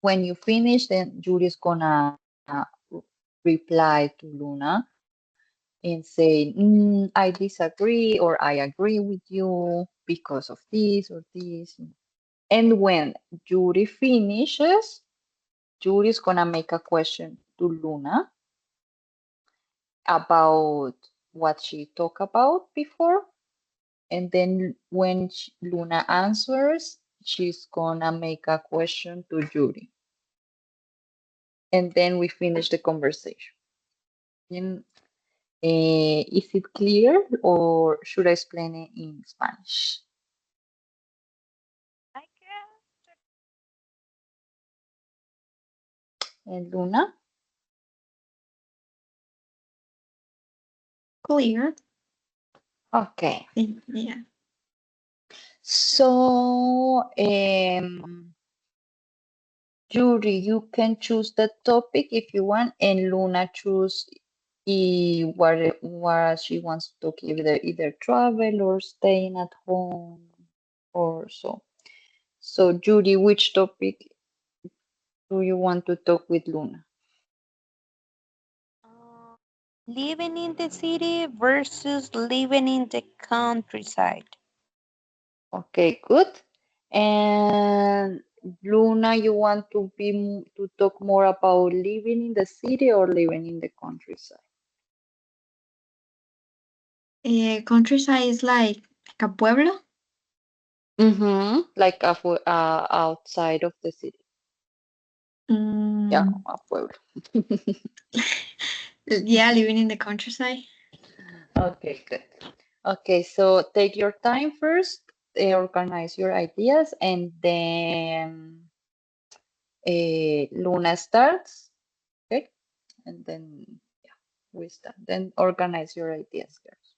when you finish, then Judy's gonna reply to Luna and say, I disagree, or I agree with you because of this or this. And when Judy finishes, Judy's gonna make a question to Luna about what she talked about before. And then when Luna answers, she's gonna make a question to Judy. And then we finish the conversation. And, is it clear, or should I explain it in Spanish? I guess And Luna? Clear. Okay. Yeah. So, Yuri, you can choose the topic if you want, and Luna choose what she wants to talk, either travel or staying at home or so. So, Judy, which topic do you want to talk with Luna? Uh, Living in the city versus living in the countryside. Okay, good. And Luna, you want to talk more about living in the city or living in the countryside? Countryside is like a pueblo. Mm-hmm. Like outside of the city. Yeah, Mm, a pueblo. yeah, living in the countryside. Okay, good. Okay, so take your time first, organize your ideas, and then Luna starts. Okay, and then yeah, we start. Then organize your ideas, girls.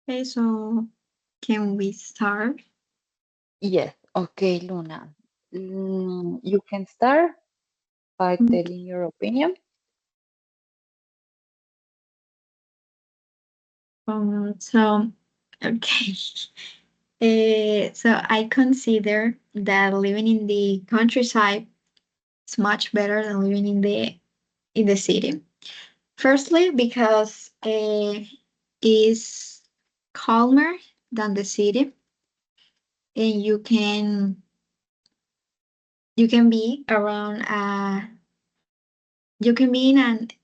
Okay, so can we start? Yes. Okay, Luna. You can start by Mm, telling your opinion. so, okay. So I consider that living in the countryside is much better than living in the city. Firstly, because is calmer than the city, and you can you can be around you can be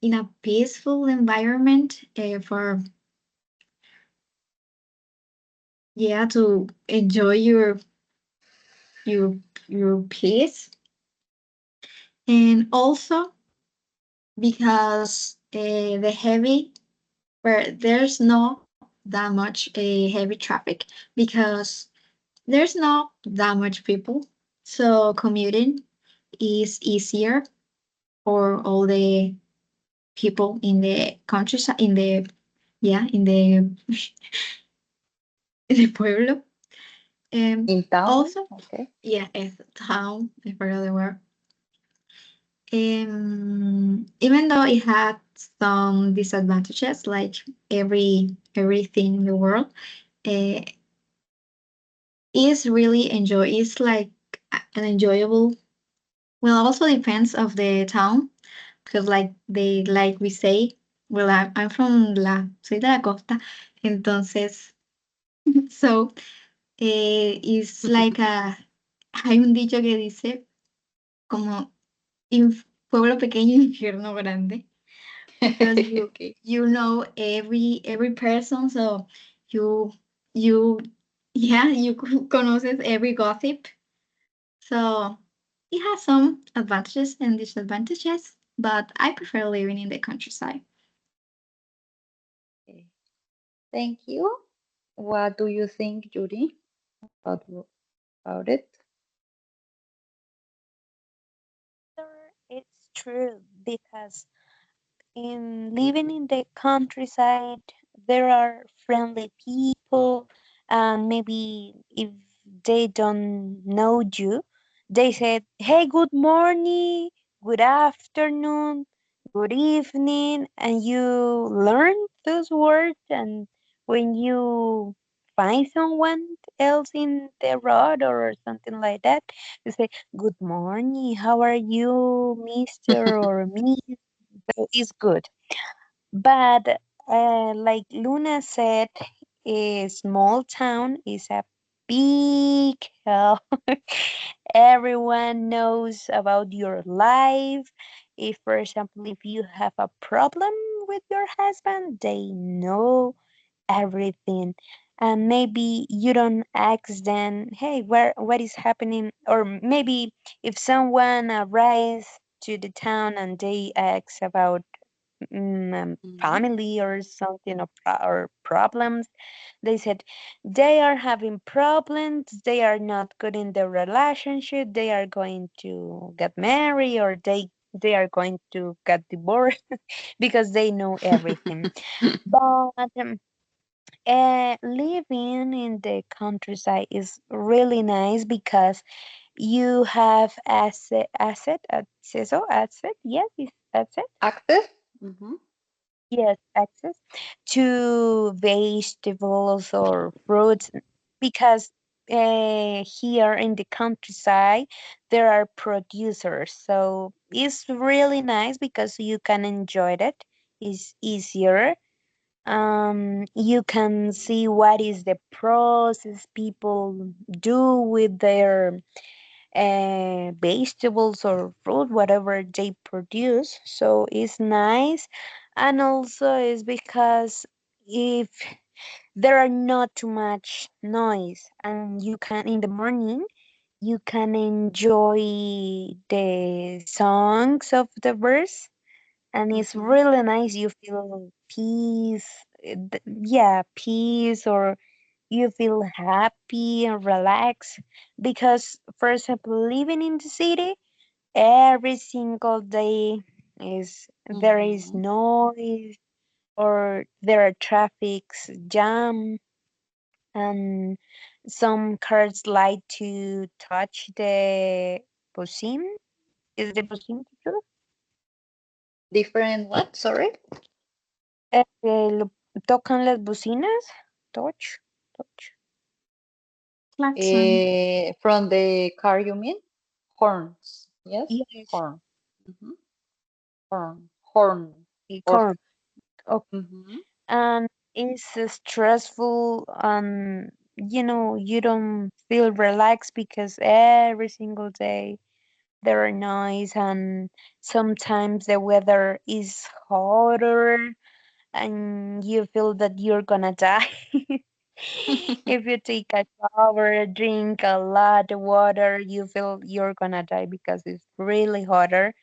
in a peaceful environment for yeah to enjoy your your peace, and also because the heavy where there's not that much heavy traffic because there's not that much people, so commuting is easier for all the people in the countryside, in the yeah, in the in the pueblo. In town? Also, Okay. yeah, it's town. I forgot the word. Even though it had some disadvantages, like everything in the world, uh, is really enjoy. It's like an enjoyable. Well, also depends of the town because, like we say, well, I'm from soy de la costa, entonces, so it's like a, hay un dicho que dice como pueblo pequeño, infierno grande, because Okay. you know every person, so you you yeah you conoces every gossip, so it has some advantages and disadvantages, but I prefer living in the countryside. Okay. Thank you. What do you think, Judy, about, about it? It's true because in living in the countryside, there are friendly people, and maybe if they don't know you, they said, "Hey, good morning, good afternoon, good evening," and you learn those words. And when you find someone else in the road or something like that, you say, "Good morning, how are you, Mister or Miss?" So it's good. But like Luna said, a small town is a big help. Everyone knows about your life. If, for example, if you have a problem with your husband, they know everything. And maybe you don't ask them, hey, what is happening? Or maybe if someone arrives to the town and they ask about Mhm. family or something, or problems, they said they are having problems, they are not good in their relationship, they are going to get married, or they are going to get divorced because they know everything. But living in the countryside is really nice because you have asset, yes, it's asset. Access? Mhm. Yes, access to vegetables or fruits because here in the countryside there are producers. So it's really nice because you can enjoy it. It's easier. You can see what is the process people do with their vegetables or fruit, whatever they produce. So it's nice. And also is because if there are not too much noise and you can in the morning you can enjoy the songs of the birds, and it's Mhm. really nice. You feel peace, yeah, peace, or you feel happy and relaxed because, for example, living in the city every single day is there is Mhm. noise or there are traffics jam, and some cars like to touch the bocine. Is the bocine true? Different what? Sorry? Tocan las bocinas. Touch, touch. Klaxon. From the car, you mean? Horns. Yes? Yes, Horn. Mhm. Horn. Horn. Or. corn. Mhm. And it's stressful, and you know you don't feel relaxed because every single day they're nice, and sometimes the weather is hotter and you feel that you're gonna die. If you take a shower, drink a lot of water, you feel you're gonna die because it's really hotter.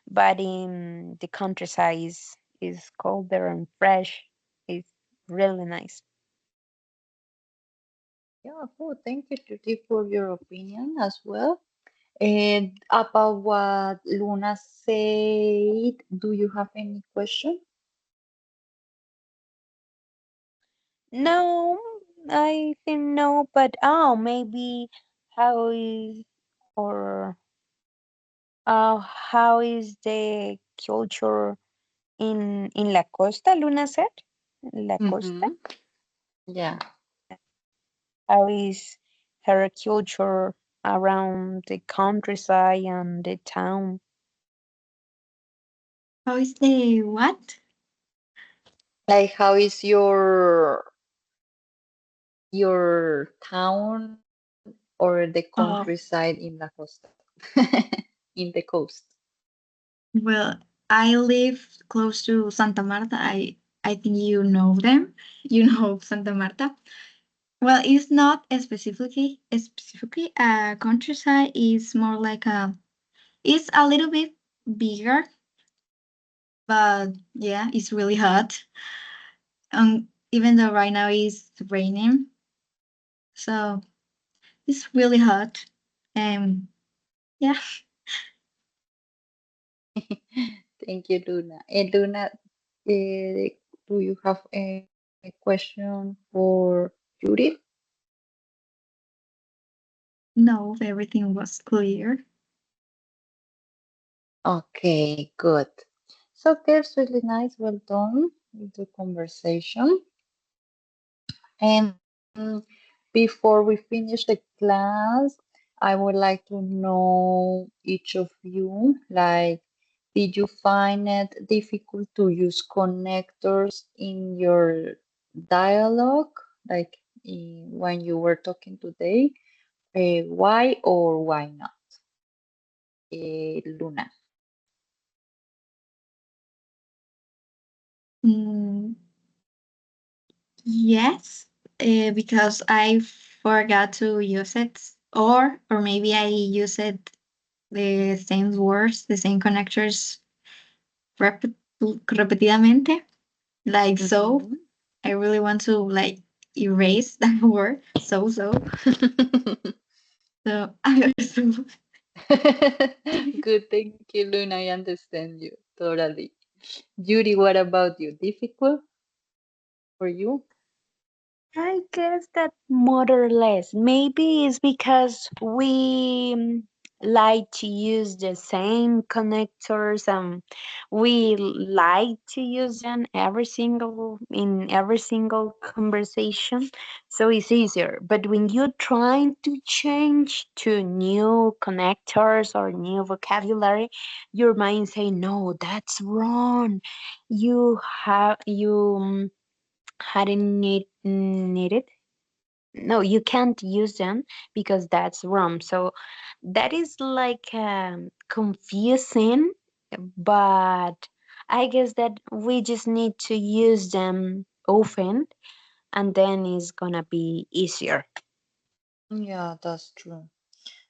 But in the countryside is colder and fresh. It's really nice. Yeah, cool. Thank you, Tuti, for your opinion as well. And about what Luna said, do you have any question? No, I think no, but oh, maybe how is or how is the culture in La Costa? Luna said, La Costa. Mm-hmm. Yeah. How is her culture around the countryside and the town? How is the what? Like, how is your town or the Oh, countryside in La Costa? In the coast. well, I live close to Santa Marta. I think you know them. You know Santa Marta. Well, it's not specifically a countryside. It's more like a. It's a little bit bigger, but yeah, it's really hot. Even though right now it's raining, so it's really hot. Yeah. Thank you, Luna. And Luna, do you have a question for Judith? No, everything was clear. Okay, good. So that's really nice. Well done with the conversation. And before we finish the class, I would like to know each of you, like, did you find it difficult to use connectors in your dialogue, like when you were talking today? Why or why not? Luna. Mm, yes, because I forgot to use it, or maybe I use it the same words, the same connectors repetidamente, like so. Mhm. I really want to like erase that word. So. So I also. Good, thank you, Luna. I understand you totally. Judy, what about you? Difficult for you? I guess that more or less. Maybe it's because we like to use the same connectors and we like to use them every single conversation. So it's easier. But when you're trying to change to new connectors or new vocabulary, your mind say, no, that's wrong. You hadn't needed. No, you can't use them because that's wrong. So that is like confusing, but I guess that we just need to use them often and then it's gonna be easier. Yeah, that's true.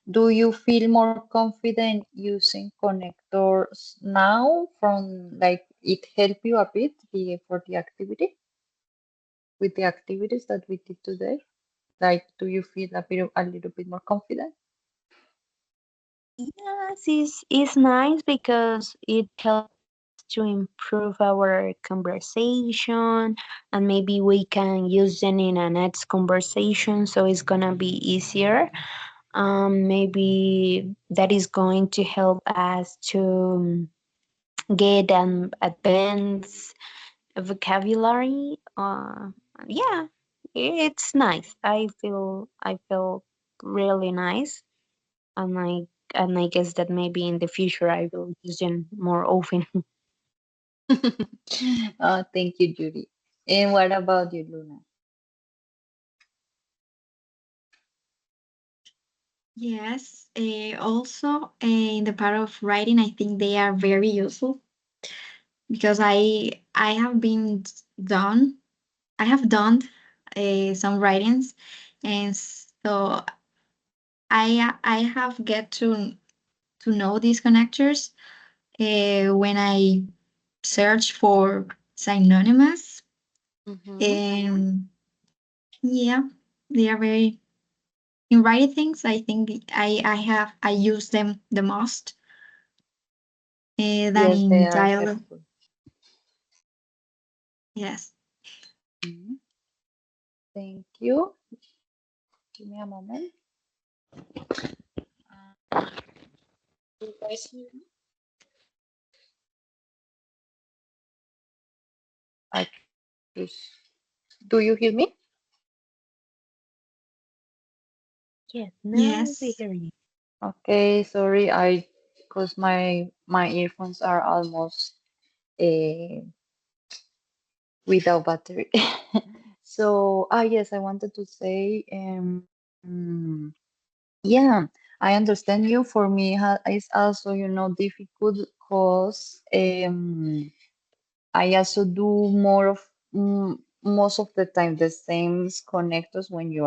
Do you feel more confident using connectors now from like it helped you a bit for the activity with the activities that we did today? Like, do you feel a little bit more confident? Yes, it's nice because it helps us to improve our conversation and maybe we can use them in a next conversation so it's gonna be easier. Maybe that is going to help us to get an advanced vocabulary. Yeah, it's nice. I feel really nice, and I guess that maybe in the future I will use them more often. Thank you, Judy. And what about you, Luna? Yes. Also, in the part of writing, I think they are very useful because I have been done. I have done some writings, and so I have get to know these connectors when I search for synonymous, Mhm. and yeah, they are very in writing things. I think I use them the most than Yes, they in are dialogue. helpful. Yes. Mhm. Thank you. Give me a moment. Do you guys hear me? I just, do you hear me? Yes, now we Yes. hear you. Okay, sorry, I because my earphones are almost uh, without battery. So, yes, I wanted to say, yeah, I understand you. For me, it's also, difficult because I also do more of most of the time the same connectors when you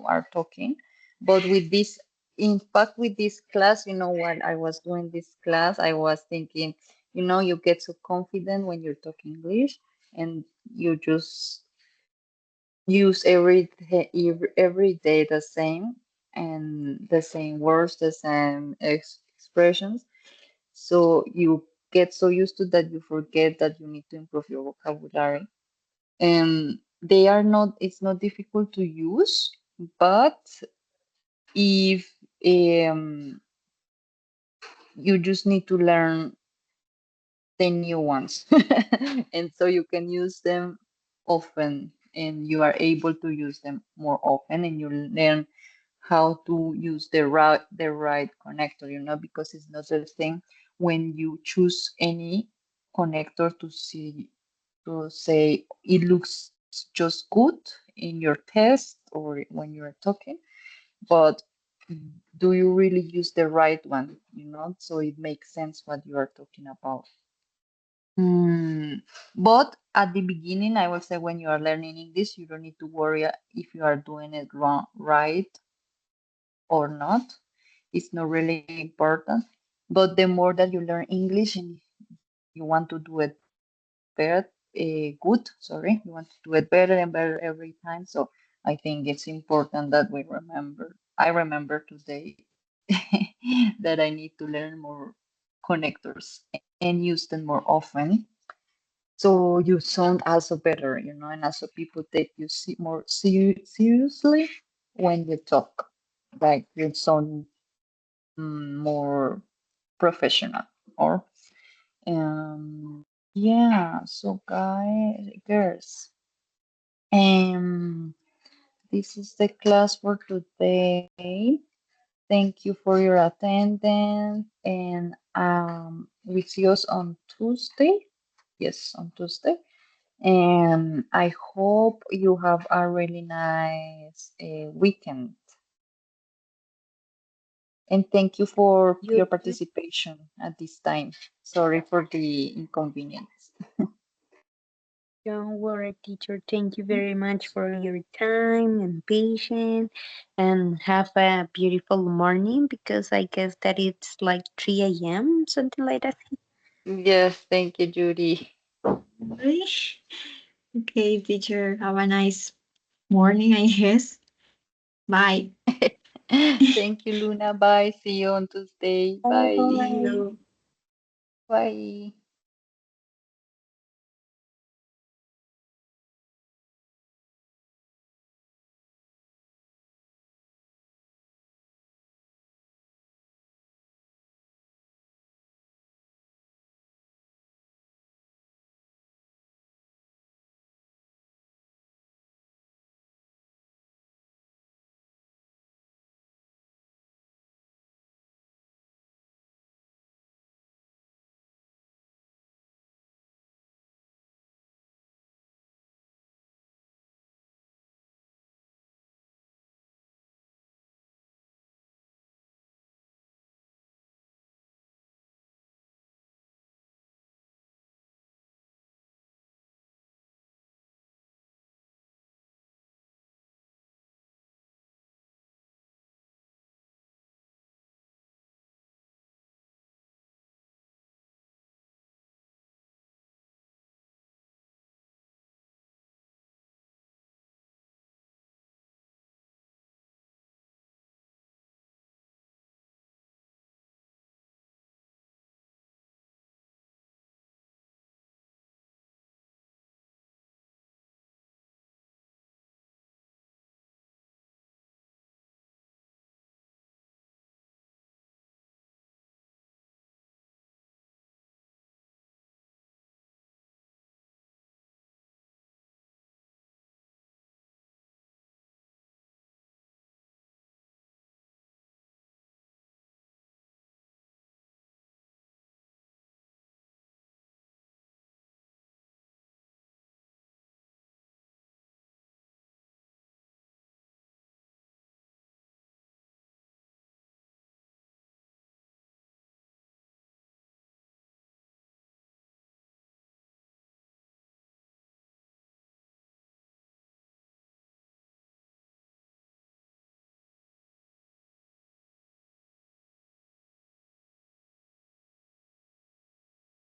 are talking. But with this, in fact, with this class, while I was doing this class, I was thinking, you get so confident when you're talking English, and you just use every day the same, and the same words, the same expressions. So you get so used to that you forget that you need to improve your vocabulary. And it's not difficult to use, but if um, you just need to learn the new ones. And so you can use them often, and you are able to use them more often, and you learn how to use the right connector, because it's not the same when you choose any connector to say it looks just good in your test or when you're talking, but do you really use the right one, so it makes sense what you are talking about. But at the beginning, I will say when you are learning English, you don't need to worry if you are doing it wrong, right or not. It's not really important. But the more that you learn English and you want to do it good, sorry, you want to do it better and better every time. So I think it's important that I remember today that I need to learn more connectors and use them more often. So you sound also better, and also people take you more seriously when you talk. Like you sound more professional, or yeah. So guys, girls, um this is the class for today. Thank you for your attendance, and we see us on Tuesday. Yes, on Tuesday. And I hope you have a really nice weekend. And thank you for You your too. participation at this time. Sorry for the inconvenience. Don't worry, teacher. Thank you very much for your time and patience, and have a beautiful morning because I guess that it's like 3 a.m., something like that. Yes, thank you, Judy. Really? Okay, teacher. Have a nice morning, I guess. Bye. Thank you, Luna. Bye. See you on Tuesday. Bye See Bye. bye. you. Bye.